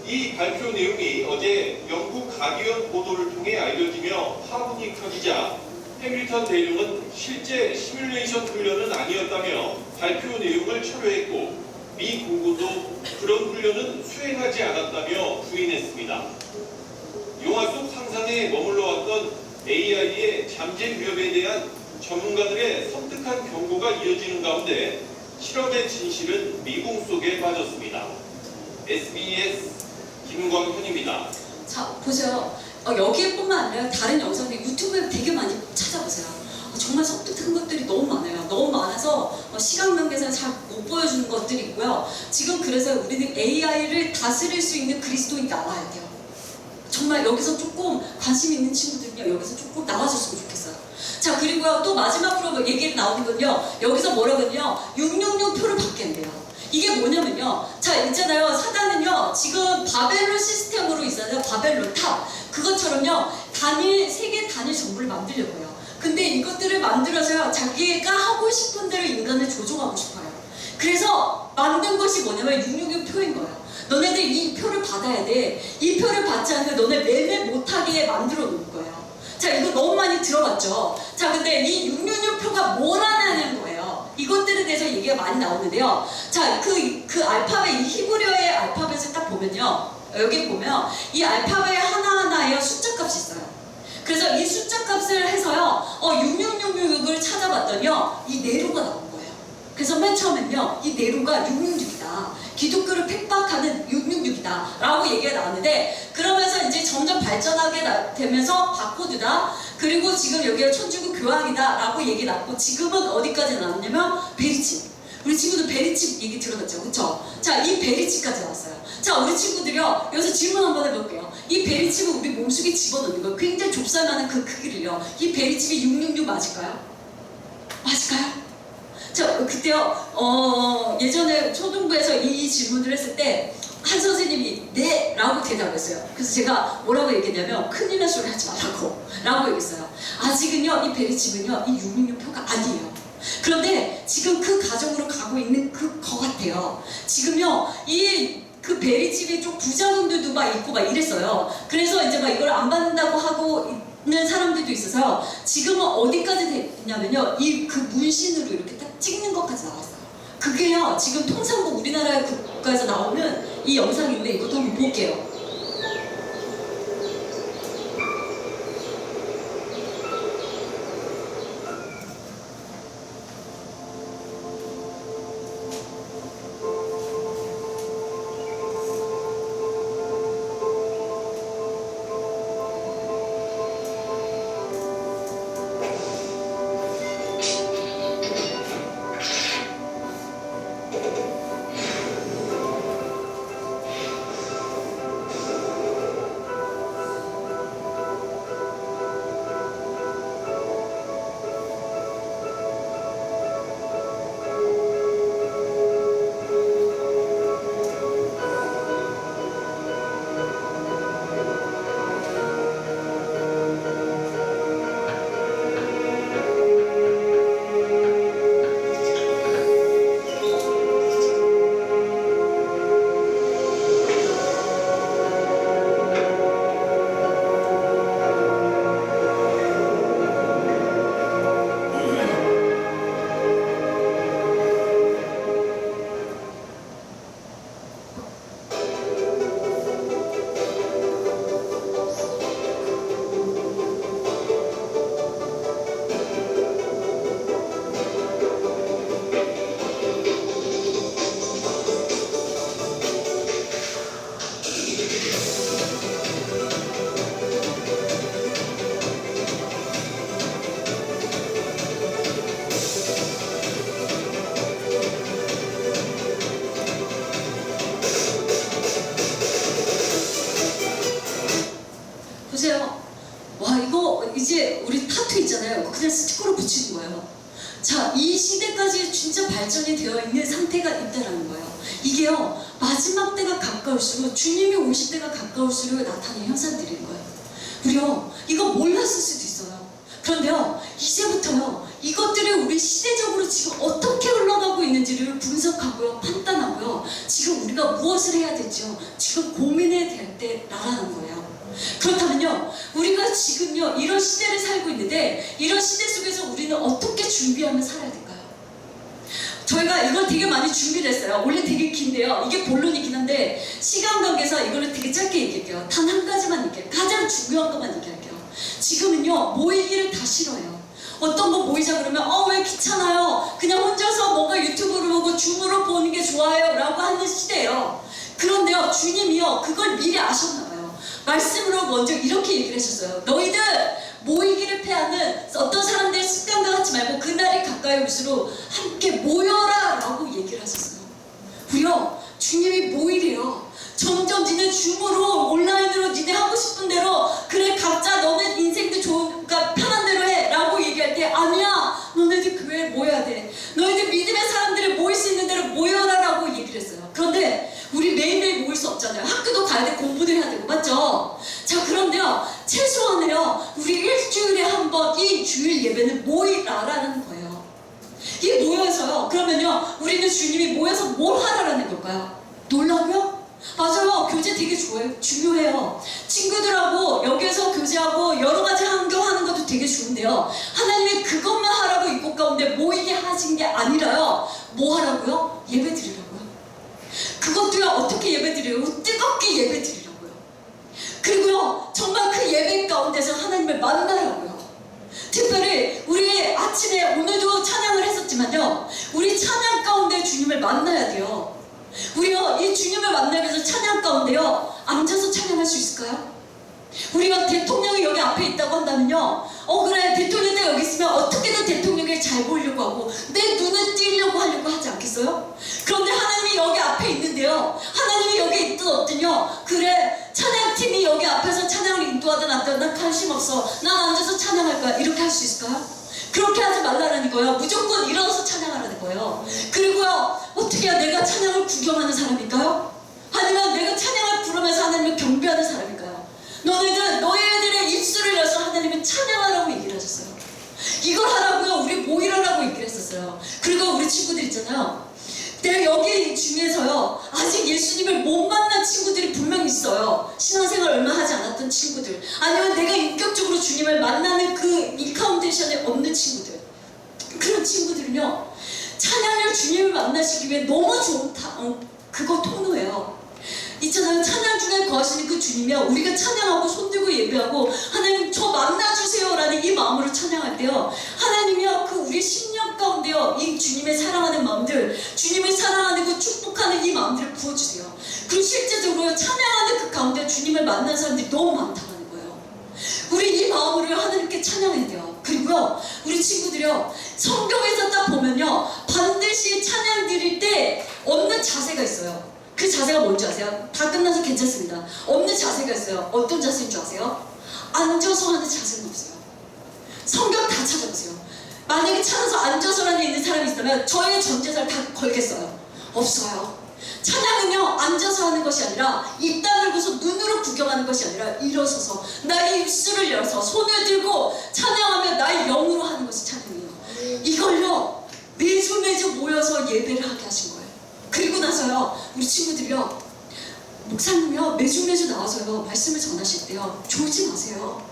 이 발표 내용이 어제 영국 가디언 보도를 통해 알려지며 파문이 커지자 해밀턴 대령은 실제 시뮬레이션 훈련은 아니었다며 발표 내용을 철회했고, 미 공군도 그런 훈련은 수행하지 않았다며 부인했습니다. 영화 속 상상에 머물러 왔던 AI의 잠재 위협에 대한 전문가들의 섬뜩한 경고가 이어지는 가운데 실험의 진실은 미궁 속에 빠졌습니다. SBS 김광현입니다. 자, 보세요. 여기에뿐만 아니라 다른 영상들 유튜브에 되게 많이 찾아보세요. 정말 섬뜩한 것들이 너무 많아요. 너무 많아서 시간 관계상 잘 못 보여주는 것들이 있고요. 지금 그래서 우리는 AI를 다스릴 수 있는 그리스도인이 나와야 돼요. 정말 여기서 조금 관심 있는 친구들은요, 여기서 조금 나와줬으면 좋겠어요. 자, 그리고요, 또 마지막으로 얘기를 나오는 건요, 여기서 뭐라고요? 666 표를 받게 한대요. 이게 뭐냐면요, 자, 있잖아요. 사단은요, 지금 바벨론 시스템으로 있어요. 바벨론 탑. 그것처럼요, 세계 단일 정부를 만들려고요. 근데 이것들을 만들어서요, 자기가 하고 싶은 대로 인간을 조종하고 싶어요. 그래서 만든 것이 뭐냐면 666 표인 거예요. 너네들 이 표를 받아야 돼. 이 표를 받지 않으면 너네 매매 못하게 만들어 놓을 거예요. 자, 이거 너무 많이 들어봤죠? 자, 근데 이 666 표가 뭘 하냐는 거예요. 이것들에 대해서 얘기가 많이 나오는데요. 자, 그 알파벳, 이 히브리어의 알파벳을 딱 보면요. 여기 보면 이 알파벳 하나하나에 숫자 값이 있어요. 그래서 이 숫자 값을 해서요, 6666을 찾아봤더니요, 이 네로가 나온 거예요. 그래서 맨 처음엔요, 이 네로가 666이다. 기독교를 핍박하는 666이다. 라고 얘기가 나왔는데, 그러면서 이제 점점 발전하게 되면서 바코드다. 그리고 지금 여기가 천주교 교황이다. 라고 얘기 나왔고, 지금은 어디까지 나왔냐면, 베리칩. 우리 친구들 베리칩 얘기 들어봤죠? 그쵸? 자, 이 베리칩까지 나왔어요. 자, 우리 친구들이요, 여기서 질문 한번 해볼게요. 이 베리칩을 우리 몸속에 집어넣는 거예요. 굉장히 좁쌀만한 그 크기를요. 이 베리칩이 666 맞을까요? 맞을까요? 자, 그때요, 예전에 초등부에서 이 질문을 했을 때, 한 선생님이 네! 라고 대답했어요. 그래서 제가 뭐라고 얘기했냐면, 큰일 날 소리 하지 말라고. 라고 얘기했어요. 아직은요, 이 베리칩은요, 이 666표가 아니에요. 그런데 지금 그 과정으로 가고 있는 거 같아요. 지금요, 그 베리칩이 좀 부작용들도 막 있고 막 이랬어요. 그래서 이제 막 이걸 안 받는다고 하고 있는 사람들도 있어서 지금은 어디까지 됐냐면요, 그 문신으로 이렇게 딱 찍는 것까지 나왔어요. 그게요, 지금 통상국 우리나라 국가에서 나오는 이 영상인데 이것도 한번 볼게요. 보세요. 와, 이거 이제 우리 타투 있잖아요. 그냥 스티커로 붙이는 거예요. 자, 이 시대까지 진짜 발전이 되어 있는 상태가 있다라는 거예요. 이게요, 마지막 때가 가까울수록, 주님이 오실 때가 가까울수록 나타나는 현상들인 거예요. 우리요, 이거 몰랐을 수도 있어요. 그런데요, 이제부터요, 이것들을 우리 시대적으로 지금 어떻게 흘러가고 있는지를 분석하고요, 판단하고요, 지금 우리가 무엇을 해야 될지요, 지금 고민해야 될 때라는 거예요. 그렇다면요, 우리가 지금요, 이런 시대를 살고 있는데, 이런 시대 속에서 우리는 어떻게 준비하며 살아야 될까요? 저희가 이걸 되게 많이 준비를 했어요. 원래 되게 긴데요, 이게 본론이긴 한데 시간 관계상 이거를 되게 짧게 얘기할게요. 단 한 가지만 얘기해요. 가장 중요한 것만 얘기할게요. 지금은요, 모이기를 다 싫어해요. 어떤 거 모이자 그러면 왜 귀찮아요, 그냥 혼자서 뭔가 유튜브를 보고 줌으로 보는 게 좋아요 라고 하는 시대예요. 그런데요, 주님이요, 그걸 미리 아셨나 봐요. 말씀으로 먼저 이렇게 얘기를 하셨어요. 너희들 모이기를 패하는 어떤 사람들의 습관과 같지 말고 그날이 가까이 올수록 함께 모여라 라고 얘기를 하셨어요. 우리요, 주님이 모이래요. 점점 니네 줌으로 온라인으로 니네 하고 싶은 대로 그래 각자 너네 인생도 좋으니까 편한 대로 해 라고 얘기할 때 아니야, 너네들 교회에 모여야 돼. 너희들 믿음의 사람들이 모일 수 있는 대로 모여라 라고 얘기를 했어요. 그런데 우리 매일매일 모일 수 없잖아요. 학교도 가야 돼, 공부도 해야 되고, 맞죠? 자, 그런데요, 최소한은요, 우리 일주일에 한 번 이 주일 예배는 모이라라는 거예요. 이게 모여서요, 그러면요, 우리는 주님이 모여서 뭘 하라라는 걸까요? 놀라고요? 맞아요. 교제 되게 중요해요. 친구들하고 여기에서 교제하고 여러 가지 환경하는 것도 되게 좋은데요. 하나님이 그것만 하라고 이곳 가운데 모이게 하신 게 아니라요. 뭐 하라고요? 예배 드리라고요. 그것도요, 어떻게 예배 드려요? 뜨겁게 예배 드리라고요. 그리고요, 정말 그 예배 가운데서 하나님을 만나라고요. 특별히 우리 아침에 오늘도 찬양을 했었지만요, 우리 찬양 가운데 주님을 만나야 돼요. 우리요, 이 주님을 만나기 위해서 찬양 가운데요, 앉아서 찬양할 수 있을까요? 우리가 대통령이 여기 앞에 있다고 한다면요, 그래, 대통령이 여기 있으면 어떻게든 대통령이 잘 보이려고 하고 내 눈을 띄려고 하려고 하지 않겠어요? 그런데 하나님이 여기 앞에 있는데요, 하나님이 여기 있든 없든요, 그래, 찬양팀이 여기 앞에서 찬양을 인도하든 안 하든 난 관심 없어, 난 앉아서 찬양할 거야, 이렇게 할 수 있을까요? 그렇게 하지 말라는 거예요. 무조건 일어나서 찬양하라는 거예요. 그리고요, 어떻게 해야 내가 찬양을 구경하는 사람일까요? 아니면 내가 찬양을 부르면서 하나님을 경배하는 사람일까요? 너희들의 입술을 열어서 하나님을 찬양하라고 얘기를 하셨어요. 이걸 하라고요, 우리 모이라라고 얘기를 했었어요. 그리고 우리 친구들 있잖아요, 내가 여기 중에서요, 아직 예수님을 못 만난 친구들이 분명히 있어요. 신앙생활 얼마 하지 않았던 친구들, 아니면 내가 인격적으로 주님을 만나는 그 인카운테이션에 없는 친구들, 그런 친구들은요, 찬양을 주님을 만나시기 위해 너무 좋은 그거 통로예요. 있잖아요, 찬양 중에 거하시는 그 주님이요, 우리가 찬양하고 손들고 예배하고 하나님 저 만나주세요 라는 이 마음으로 찬양할 때요, 하나님이요, 그 우리 심령 가운데요, 이 주님의 사랑하는 마음들, 주님을 사랑하는 그 축복하는 이 마음들을 부어주세요. 그리고 실제적으로 찬양하는 그 가운데 주님을 만난 사람들이 너무 많다는 거예요. 우리 이 마음으로 하나님께 찬양해야 돼요. 그리고요, 우리 친구들이요, 성경에서 딱 보면요, 반드시 찬양 드릴 때 없는 자세가 있어요. 그 자세가 뭔지 아세요? 다 끝나서 괜찮습니다. 없는 자세가 있어요. 어떤 자세인 줄 아세요? 앉아서 하는 자세는 없어요. 성경 다 찾아보세요. 만약에 찾아서 앉아서라는 있는 사람이 있다면 저의 전 재산을 다 걸겠어요. 없어요. 찬양은요, 앉아서 하는 것이 아니라 입 다물고서 눈으로 구경하는 것이 아니라 일어서서 나의 입술을 열어서 손을 들고 찬양하며 나의 영으로 하는 것이 찬양이에요. 이걸요, 매주 모여서 예배를 하게 하신 거예요. 그리고 나서요, 우리 친구들이요, 목사님이요, 매주 나와서요, 말씀을 전하실 때요, 졸지 마세요.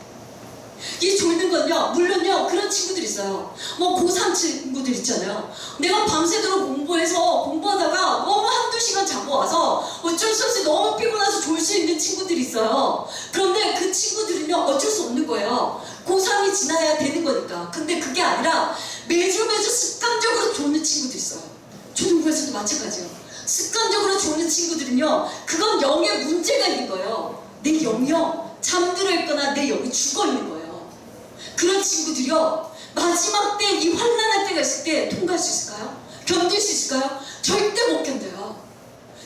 이 졸는 건요, 물론요, 그런 친구들 있어요. 뭐 고3 친구들 있잖아요. 내가 밤새도록 공부하다가 너무 한두 시간 자고 와서 어쩔 수 없이 너무 피곤해서 졸 수 있는 친구들이 있어요. 그런데 그 친구들은요, 어쩔 수 없는 거예요. 고3이 지나야 되는 거니까. 근데 그게 아니라 매주 습관적으로 졸는 친구들 있어요. 초등부에서도 마찬가지예요. 습관적으로 졸는 친구들은요, 그건 영에 문제가 있는 거예요. 내 영이요, 잠들어 있거나 내 영이 죽어 있는 거예요. 그런 친구들이요, 마지막 때, 이 환난할 때가 있을 때 통과할 수 있을까요? 견딜 수 있을까요? 절대 못 견뎌요.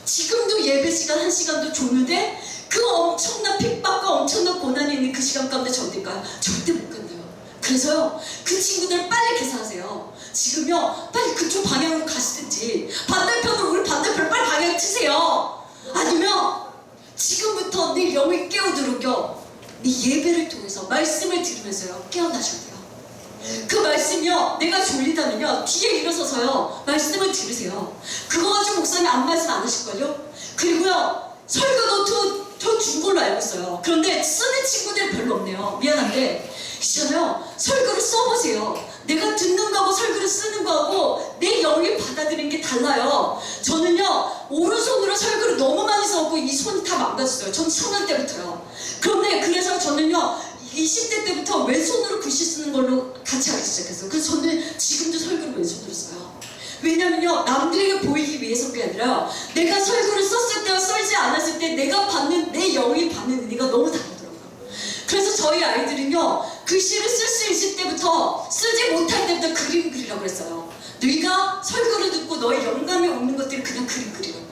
지금도 예배 시간 1시간도 졸는데 그 엄청난 핍박과 엄청난 고난이 있는 그 시간 가운데 견딜까요? 절대 못 견뎌요. 그래서요, 그 친구들 빨리 계산하세요. 지금요, 빨리 그쪽 방향으로 가시든지 반대편으로, 우리 반대편으로 빨리 방향 트세요. 아니면 지금부터 내 영을 깨우도록요, 네 예배를 통해서 말씀을 들으면서요, 깨어나셔야 돼요. 그 말씀이요, 내가 졸리다면요, 뒤에 일어서서요, 말씀을 들으세요. 그거 가지고 목사님 아무 말씀 안 하실걸요? 그리고요, 설교 노트 준 걸로 알고 있어요. 그런데 쓰는 친구들 별로 없네요. 미안한데, 있잖아요, 설교를 써보세요. 내가 듣는 거하고 설교를 쓰는 거하고 내 영이 받아들이는 게 달라요. 저는요, 오른손으로 설교를 너무 많이 써갖고 이 손이 다 망가졌어요. 전 청년 때부터요. 그런데 그래서 저는요, 20대 때부터 왼손으로 글씨 쓰는 걸로 같이 하기 시작했어요. 그래서 저는 지금도 설교를 왼손으로 써요. 왜냐면요, 남들에게 보이기 위해서가 아니라 내가 설교를 썼을 때와 썰지 않았을 때 내가 받는, 내 영이 받는 은혜가 너무 다르더라고요. 그래서 저희 아이들은요, 글씨를 쓸 수 있을 때부터, 쓰지 못할 때부터 그림 그리라고 그랬어요. 네가 설교를 듣고 너의 영감이 오는 것들을 그냥 그림 그리라고.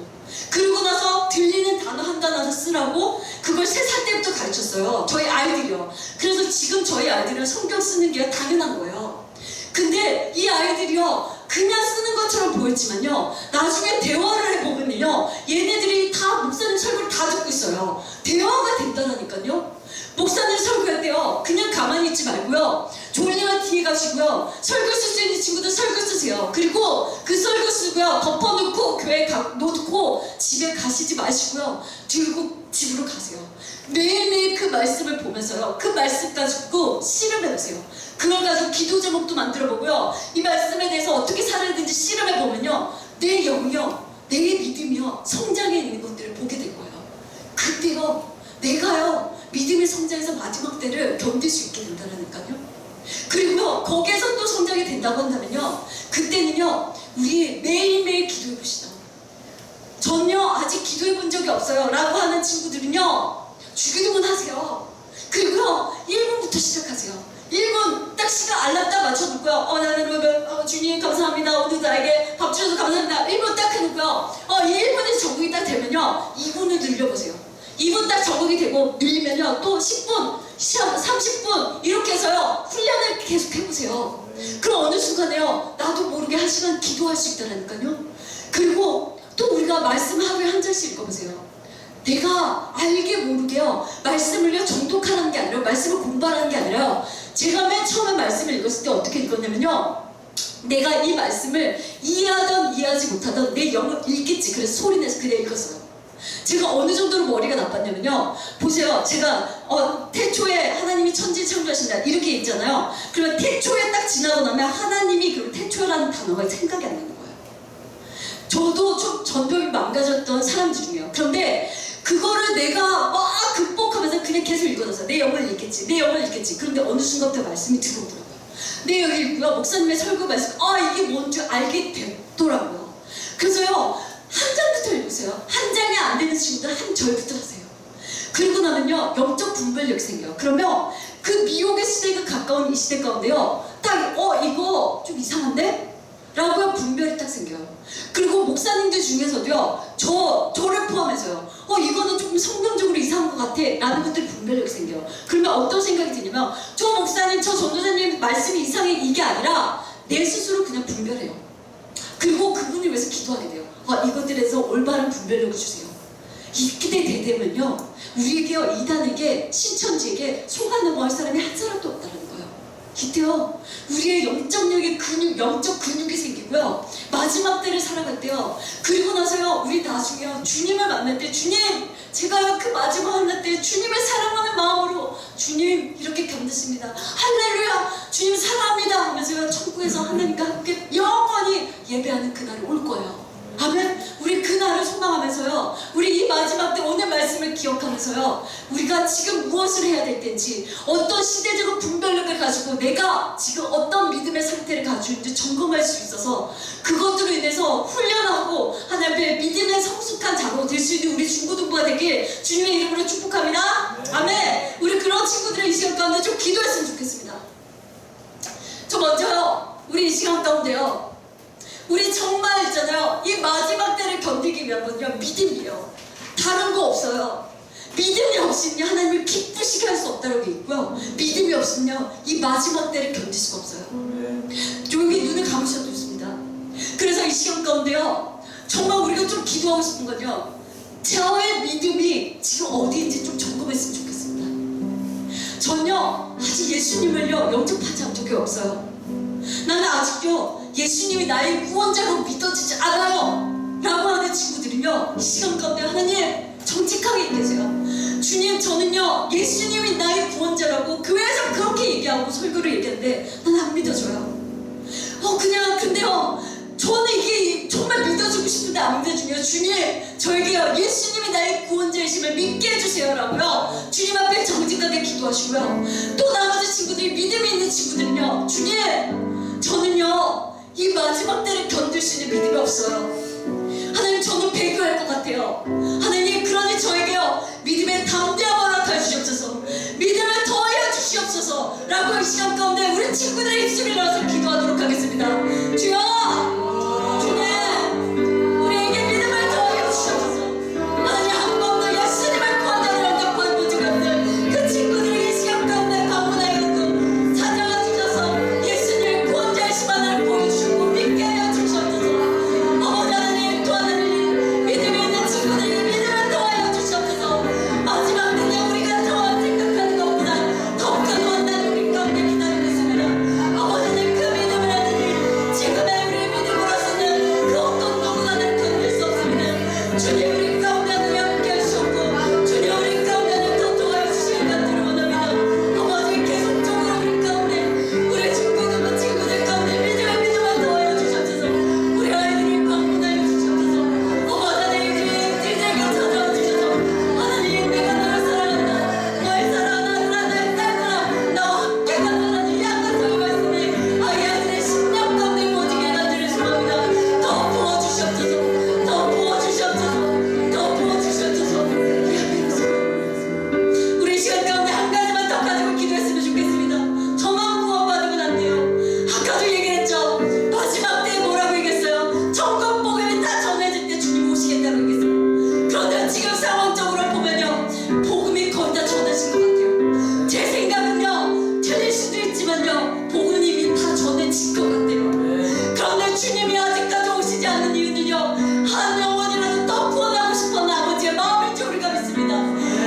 그러고 나서 들리는 단어 한 단어 쓰라고 그걸 3살 때부터 가르쳤어요. 저희 아이들이요. 그래서 지금 저희 아이들은 성경 쓰는 게 당연한 거예요. 근데 이 아이들이요, 그냥 쓰는 것처럼 보였지만요, 나중에 대화를 해보면요, 얘네들이 다 목사님 설교를 다 듣고 있어요. 대화가 된다니까요. 목사님 설교할 때요, 그냥 가만히 있지 말고요, 졸리면 뒤에 가시고요, 설교 쓸 수 있는 친구들 설교 쓰세요. 그리고 그 설교 쓰고요, 덮어놓고 교회에 놓고 집에 가시지 마시고요, 들고 집으로 가세요. 매일매일 그 말씀을 보면서요, 그 말씀 가지고 씨름해보세요. 그걸 가지고 기도 제목도 만들어보고요, 이 말씀에 대해서 어떻게 살아야 되는지 씨름해보면요, 내 영이요, 내 믿음이요, 성장해 있는 것들을 보게 될 거예요. 그때요, 내가요, 믿음의 성장에서 마지막 때를 견딜 수 있게 된다니까요. 그리고요, 거기에서 또 성장이 된다고 한다면요, 그때는요, 우리 매일매일 기도해 봅시다. 전요, 아직 기도해 본 적이 없어요 라고 하는 친구들은요, 주기도문 하세요. 그리고요, 1분부터 시작하세요. 1분 딱 시간 알람 딱 맞춰놓고요, 나는 주님 감사합니다, 오늘 나에게 밥 주셔서 감사합니다, 1분 딱 해놓고요, 1분이 적응이 딱 되면요, 2분을 늘려보세요. 2분 딱 적응이 되고 늘리면요, 또 10분, 30분 이렇게 해서요, 훈련을 계속 해보세요. 그럼 어느 순간에요, 나도 모르게 1시간 기도할 수 있다니까요. 그리고 또 우리가 말씀 하루에 한 절씩 읽어보세요. 내가 알게 모르게요, 말씀을요, 정독하는 게 아니라, 말씀을 공부하는 게 아니라, 제가 맨 처음에 말씀을 읽었을 때 어떻게 읽었냐면요, 내가 이 말씀을 이해하던 이해하지 못하던 내 영을 읽겠지. 그래서 소리내서 그냥 읽었어요. 제가 어느 정도로 머리가 나빴냐면요, 보세요, 제가 태초에 하나님이 천지 창조하신다 이렇게 있잖아요. 그러면 태초에 딱 지나고 나면 하나님이 그 태초라는 단어가 생각이 안 나는 거예요. 저도 좀 전도이 망가졌던 사람 중이에요. 그런데 그거를 내가 막 극복하면서 그냥 계속 읽어놨어요. 내 영을 읽겠지, 내 영을 읽겠지. 그런데 어느 순간부터 말씀이 들어오더라고요. 내 영을 읽고요, 목사님의 설교 말씀, 이게 뭔지 알게 됐더라고요. 그래서요, 한 장부터 읽으세요. 한 장이 안 되는 친구들 한 절부터 하세요. 그리고 나면요, 영적 분별력이 생겨요. 그러면 그 미혹의 시대가 가까운 이 시대 가운데요, 딱 이거 좀 이상한데? 라고요, 분별이 딱 생겨요. 그리고 목사님들 중에서도요, 저를 포함해서요, 이거는 조금 성경적으로 이상한 것 같아 라는 것들이 분별력이 생겨요. 그러면 어떤 생각이 드냐면, 저 목사님, 저 전도사님 말씀이 이상해, 이게 아니라 내 스스로 그냥 분별해요. 그리고 그분을 위해서 기도하게 돼요. 이것들에서 올바른 분별력을 주세요. 이때 되면요, 우리에게요, 이단에게, 신천지에게 속아 넘어갈 사람이 한 사람도 없다는 거예요. 이때요, 우리의 영적력의 영적 근육이 생기고요, 마지막 때를 살아갈 때요, 그리고 나서요, 우리 나중에요, 주님을 만날 때, 주님, 제가요, 그 마지막 만날 때 주님을 사랑하는 마음으로, 주님 이렇게 견디십니다, 할렐루야, 주님 사랑합니다 하면서요, 천국에서 하나님과 함께 영원히 예배하는 그날이 올 거예요. 아멘. 우리 그날을 소망하면서요, 우리 이 마지막 때 오늘 말씀을 기억하면서요, 우리가 지금 무엇을 해야 될 텐지, 어떤 시대적인 분별력을 가지고 내가 지금 어떤 믿음의 상태를 가지고 있는지 점검할 수 있어서, 그것으로 인해서 훈련하고 하나님의 믿음의 성숙한 자로 될 수 있는 우리 중고등부가 되길 주님의 이름으로 축복합니다. 네. 아멘. 우리 그런 친구들의 이 시간 가운데 좀 기도했으면 좋겠습니다. 저 먼저요, 우리 이 시간 가운데요, 우리 정말 있잖아요, 이 마지막 때를 견디기 위한 건요, 믿음이에요. 다른 거 없어요. 믿음이 없으면 하나님을 기쁘시게 할 수 없다는 게 있고요, 믿음이 없으면 이 마지막 때를 견딜 수가 없어요. 여기 눈을 감으셔도 좋습니다. 그래서 이 시간 가운데요, 정말 우리가 좀 기도하고 싶은 건요, 저의 믿음이 지금 어디인지 좀 점검했으면 좋겠습니다. 전요, 아직 예수님을요, 영접하지 않은 적이 없어요. 나는 아직도 예수님이 나의 구원자로 믿어지지 않아요 라고 하는 친구들은요, 이 시간 가운데 하나님 정직하게 계세요. 주님, 저는요, 예수님이 나의 구원자라고 교회에서 그렇게 얘기하고 설교를 얘기하는데 난 안 믿어져요. 근데요, 저는 이게 정말 믿어주고 싶은데 안 믿어주네요. 주님, 저에게요, 예수님이 나의 구원자이심을 믿게 해주세요 라고요, 주님 앞에 정직하게 기도하시고요, 또 나머지 친구들이, 믿음이 있는 친구들은요, 주님, 저는요, 이 마지막 때를 견딜 수 있는 주셨어요. 하나님, 저는 배교할 것 같아요. 하나님, 그러니 저에게요 믿음의 담대함을 허락하여 주시옵소서. 믿음을 더하여 주시옵소서 라고 이 시간 가운데 우리 친구들의 입술을 일어나서 기도하도록 하겠습니다. 주여, 주님, 우리에게 믿음을 더하여 주시옵소서. 하나님, 한 번도 예수님을 구한다는 언급한 보지 않는 그 친구들에게 이 시간 가운데 방문하여 찾아와 주셔서 예수님의 구원자이신 하나님을 보여주시고 믿게 하여 주시옵소서. 아버지 하나님, 또 하나님, 믿음이 있는 친구들에게 믿음을 더하여 주시옵소서. 마지막 그냥 우리가 더 생각하는 것보다 더 큰 원한을 우리 가운데 기다리고 있습니다. 아버지 하나님, 그 믿음을 하느니 지금의 우리의 믿음으로서는 그 어떤 누구나는 견딜 수 없습니다. 주님, 우리 가운데 하나님 함께 하시옵고 주님, 우리 가운데 하나님 더 도와여 주시길 간절히 원합니다. 아버지, 계속적으로 우리 가운데 우리 중고등부 친구들 가운데 믿음을 더하여 주시옵소서. 우리 아이들을 방문하여 주시옵소서. 아버지 하나님, 우리들에게 찾아와 주셔서 하나님, 내가 너를 사랑한다, 너의 사랑하는 나의 딸들아, 나와 함께 가는 하나님 약속의 말씀이 아이 아이들의 심령 가운데 모지게 간절히 소망합니다. 더 부어주시옵소서. 더 부어주시옵소서. 더 부어주시옵소서. 우리 시간 가운데 한 가지만 더 가지고 기도했으면 좋겠습니다. 저만 구원받으면 안 돼요. 아까도 얘기했죠. 마지막 때에 뭐라고 얘기했어요? 천국 복음이 다 전해질 때 주님 오시겠다고 얘기했어요. 그런데 지금 상황적으로 보면요, 복음이 거의 다 전해진 것 같아요. 제 생각은요, 틀릴 수도 있지만요, 복음이 이미 다 전해진 것 같아요. 그런데 주님이 아직까지 오시지 않는 이유는요, 한 영혼이라도 더 구원하고 싶은 아버지의 마음일지 우리가 믿습니다.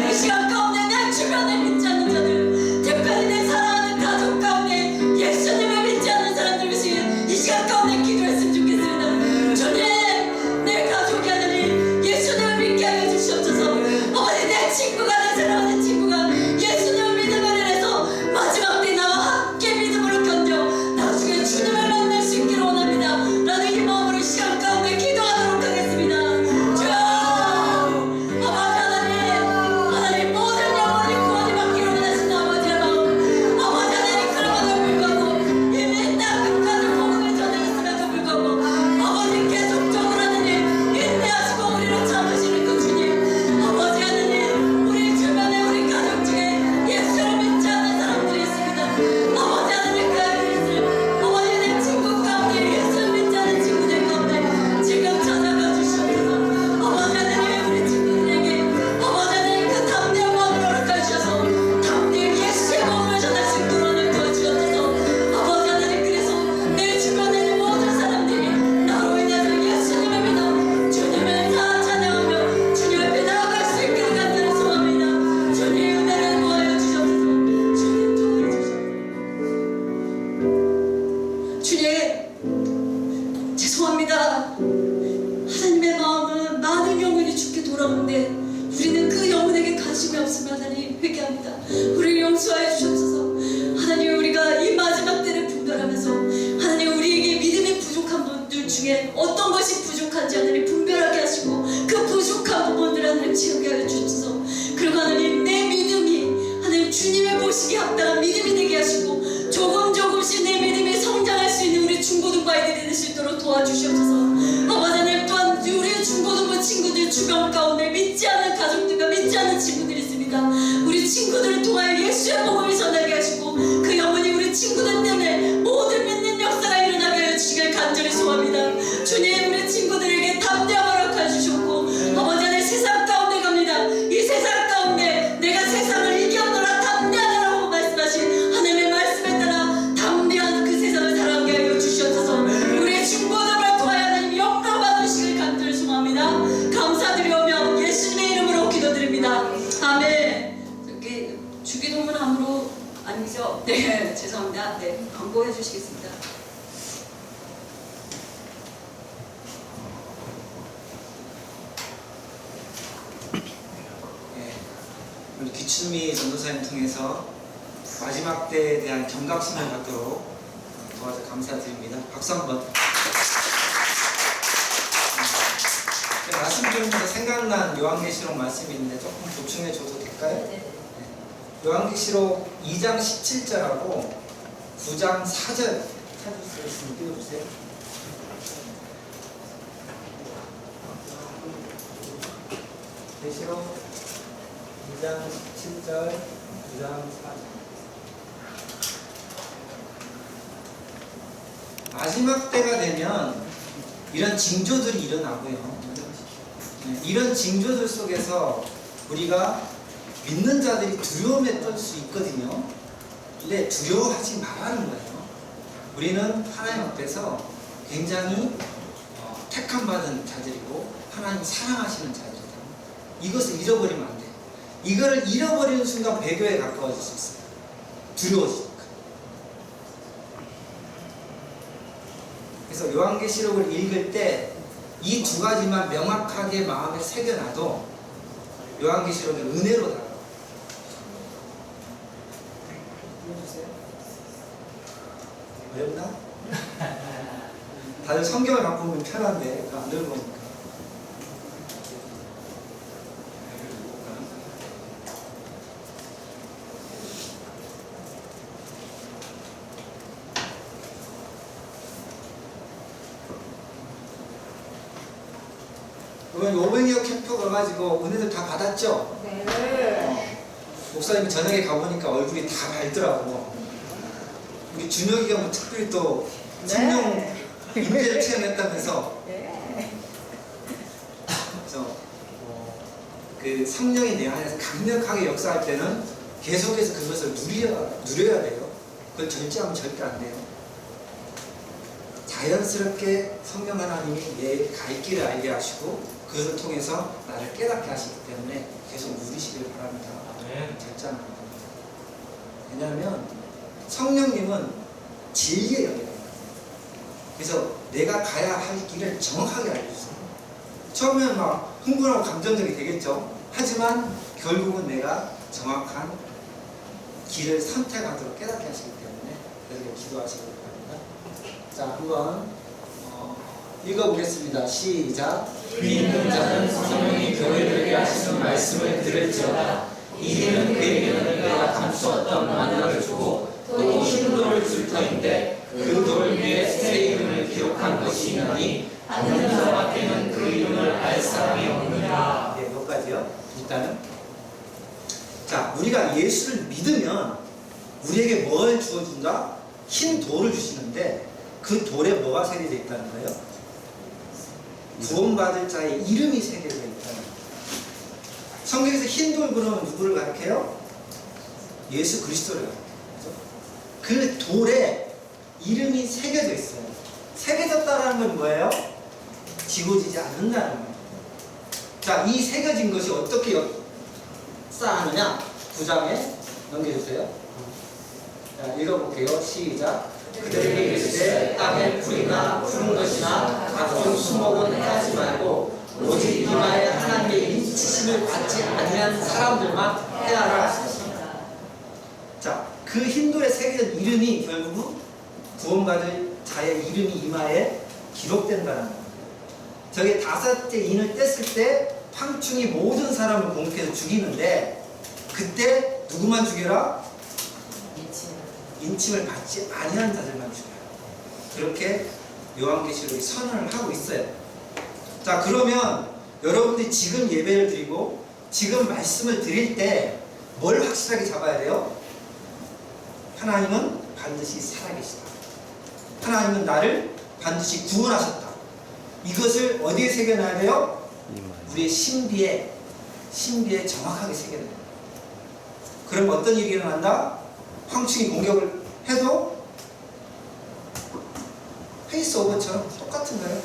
이 시간 가운데 내 주변에 믿지 않는 자들, 특별히 내 사랑하는 가족 가운데 예수님을 믿지 않는 사람들 위해서 이 시간 가운데 기도했으면 좋겠습니다. 주님, 내 가족이 하나님 예수님을 믿게 하여 주시옵소서. 아버지, 내 친구가, 내 사랑하는 친구가 예수님을 믿음으로 인해서 마지막 때 나와 함께 믿음으로 견뎌 나중에 주님을 만날 수 있기를 원합니다 라는 이 마음으로 이 시간 가운데 기도하도록 하겠습니다. 주여, 아버지 하나님, 모든 영혼이 구원이 받기를 원하시는 아버지의 마음, 아버지 하나님, 그럼에도 불구하고 이미 땅끝까지 복음을 전하였음에도 불구하고 아버지 계속적으로 하나님 인내하시고 우리를 참으시는 그 주님, 아버지 하나님, 우리 주변에 우리 가족 중에 예수를 믿지 않는 사람들이 있습니다. 아버지 하나님, 그 아이들, 아버지 내 친구 가운데 예수를 믿지 않는 친구들 가운데 지금 찾아가 주시옵소서. 아버지 하나님, 우리 친구들에게 아버지 하나님 그 담대한 마음을 허락해 주셔서 담대히 예수의 복음을 전할 수 있도록 하나님 도와주옵소서. 아버지 하나님, 그래서 내 주변에 있는 모든 사람들이 나로 인해서 예수님을 믿어 주님을 다 찬양하며 주님 앞에 나아갈 수 있기를 간절히 소원합니다. 주님의 은혜를 모아여 주시옵소서. 주님 도와주시옵소서. 주님, 죄송합니다. 하나님의 마음은 많은 영혼이 죽게 돌아오는데 우리는 그 영혼에게 관심이 없으면 하나님 회개합니다. 우리를 용서하여 주시옵소서. 하나님, 우리가 이 마지막 때를 분별하면서 하나님, 우리에게 믿음이 부족한 분들 중에 어떤 것이 부족한지 하나님 분별하게 하시고 그 부족한 부분들 하나님 채우게 하여 주옵소서. 그리고 하나님, 내 믿음이 하나님 주님의 보시기에 합당한 믿음이 되게 하시고 조금씩 내 믿음이 성장할 수 있는 우리 중고등부 아이들이 될 수 있도록 도와주시옵소서. 아버지 하나님, 또한 우리 중고등부 친구들 주변 가운데 믿지 않는 가족들과 믿지 않는 친구들이 있습니다. 우리 친구들을 통하여 예수의 복음을 전하게 하시고 그 영혼이 우리 친구들 때문에 모든 믿는 역사가 일어나게 하여 주시길 간절히 소원합니다. 주님, 우리 친구들에게 담대함을 허락해 주셨고 아버지 하나님, 세상 가운데 갑니다. 이 세상 가운데 내가 세상을 이겨노라 담대하라고 말씀하신 하나님의 말씀에 따라 담대한 그 세상을 살아가게 하여 주시옵소서. 우리 중고등부를 통하여 하나님 영광 받으시길 간절히 소망합니다. 감사드리오며 예수님의 이름으로 기도드립니다. 아멘. 이렇게 주기도문 함으로 아니죠? 네, 죄송합니다. 네, 광고해 주시겠습니다. 우리 귀춘미 전도사님 통해서 마지막 때에 대한 경각심을 갖도록 도와서 감사드립니다. 박수 한번. 말씀 중에서 생각난 요한계시록 말씀이 있는데 조금 보충해 줘도 될까요? 네. 요한계시록 2장 17절하고 9장 4절 찾을 수 있으면 띄워주세요. 계시록 2장 17절, 2장 4절. 마지막 때가 되면 이런 징조들이 일어나고요. 이런 징조들 속에서 우리가 믿는 자들이 두려움에 떨 수 있거든요. 근데 두려워하지 말라는 거예요. 우리는 하나님 앞에서 굉장히 택함 받은 자들이고 하나님 사랑하시는 자들이다. 이것을 잃어버리면 안 돼요. 이거를 잃어버리는 순간 배교에 가까워질 수 있어요. 두려워지니까. 그래서 요한계시록을 읽을 때 이 두 가지만 명확하게 마음에 새겨놔도 요한계시록은 은혜로 다가와요. 어렵나? 다들 성경을 갖고 보면 편한데 안 읽어보니까. 이번 500여 캠프 가가지고 은혜들 다 받았죠? 네. 목사님이 저녁에 가보니까 얼굴이 다 밝더라고. 우리 준혁이가 뭐 특별히 또 성령 임재를 체험했다면서. 그래서 그 성령이 내 안에서 강력하게 역사할 때는 계속해서 그것을 누려야 돼요. 그걸 절제하면 절대 안 돼요. 자연스럽게 성령 하나님이 내 갈 길을 알게 하시고 그것을 통해서 나를 깨닫게 하시기 때문에 계속 누리시길 바랍니다. 절제 안 합니다. 왜냐하면 성령님은 진리의 영이에요. 그래서 내가 가야 할 길을 정확하게 알려주세요. 처음에는 막 흥분하고 감정적이 되겠죠. 하지만 결국은 내가 정확한 길을 선택하도록 깨닫게 하시기 때문에 그렇게 기도하시기 바랍니다. 자, 한번 읽어보겠습니다. 시작. 믿는 자는 성령이 교회들에게 하시는 말씀을 들을지어다. 이는 그에게는 내가 감추었던 만나를 주고 또 흰 돌을 줄 터인데 그 돌 위에 새 이름을 기록한 것이 있나니 받는 자밖에는 그 이름을 알 사람이 없느니라. 네, 여기까지요. 일단은 자, 우리가 예수를 믿으면 우리에게 뭘 주어준다? 흰 돌을 주시는데 그 돌에 뭐가 새겨져 있다는 거예요? 구원받을 자의 이름이 새겨져 있다는 거예요. 성경에서 흰 돌 그러면 누구를 가리켜요? 예수 그리스도를 가리켜요. 그 돌에 이름이 새겨져 있어요. 새겨졌다는 건 뭐예요? 지워지지 않는다는 거예요. 자, 이 새겨진 것이 어떻게 쌓아느냐? 9장에 넘겨주세요. 자, 읽어볼게요. 시작. 그들에게 이르시되 땅에 풀이나 푸른 것이나 각종 수목은 해하지 말고 오직 이마에 하나님의 인치심을 받지 아니한 사람들만 해하라 하셨습니다. 자, 그 흰돌에 새겨진 이름이 결국은 구원받을 자의 이름이 이마에 기록된다는 거예요. 저게 5째 인을 뗐을 때 황충이 모든 사람을 공격해서 죽이는데 그때 누구만 죽여라? 인침을 받지 아니한 자들만 죽여요. 그렇게 요한계시록이 선언을 하고 있어요. 자, 그러면 여러분들이 지금 예배를 드리고 지금 말씀을 드릴 때 뭘 확실하게 잡아야 돼요? 하나님은 반드시 살아계시다. 하나님은 나를 반드시 구원하셨다. 이것을 어디에 새겨놔야 돼요? 우리의 신비에 정확하게 새겨놔야 돼요. 그럼 어떤 일이 일어난다? 황충이 공격을 해도 페이스오버처럼 똑같은 거예요.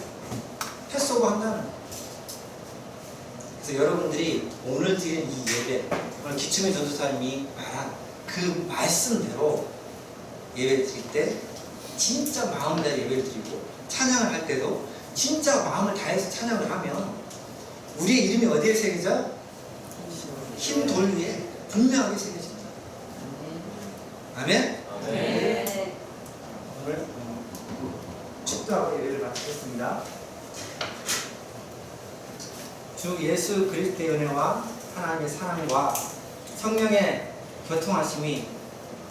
패스오버 한다는 거예요. 그래서 여러분들이 오늘 드린 이 예배, 오늘 기춤의 전도사님이 말한 그 말씀대로 예배를 드릴 때 진짜 마음을 다해 예배를 드리고 찬양을 할 때도 진짜 마음을 다해서 찬양을 하면 우리의 이름이 어디에 새겨져? 흰 돌 위에 분명하게 새겨진다. 아멘? 네. 오늘 축도하고 예배를 마치겠습니다. 주 예수 그리스도의 은혜와 하나님의 사랑과 성령의 교통하심이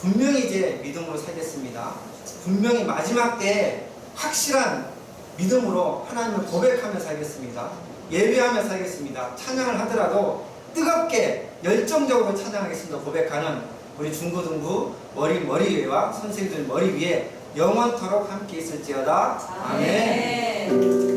분명히 이제 믿음으로 살겠습니다. 분명히 마지막 때에 확실한 믿음으로 하나님을 고백하며 살겠습니다. 예배하며 살겠습니다. 찬양을 하더라도 뜨겁게 열정적으로 찬양하겠습니다. 고백하는 우리 중고등부 머리위와 선생님들 머리 위에 영원토록 함께 있을지어다. 아멘.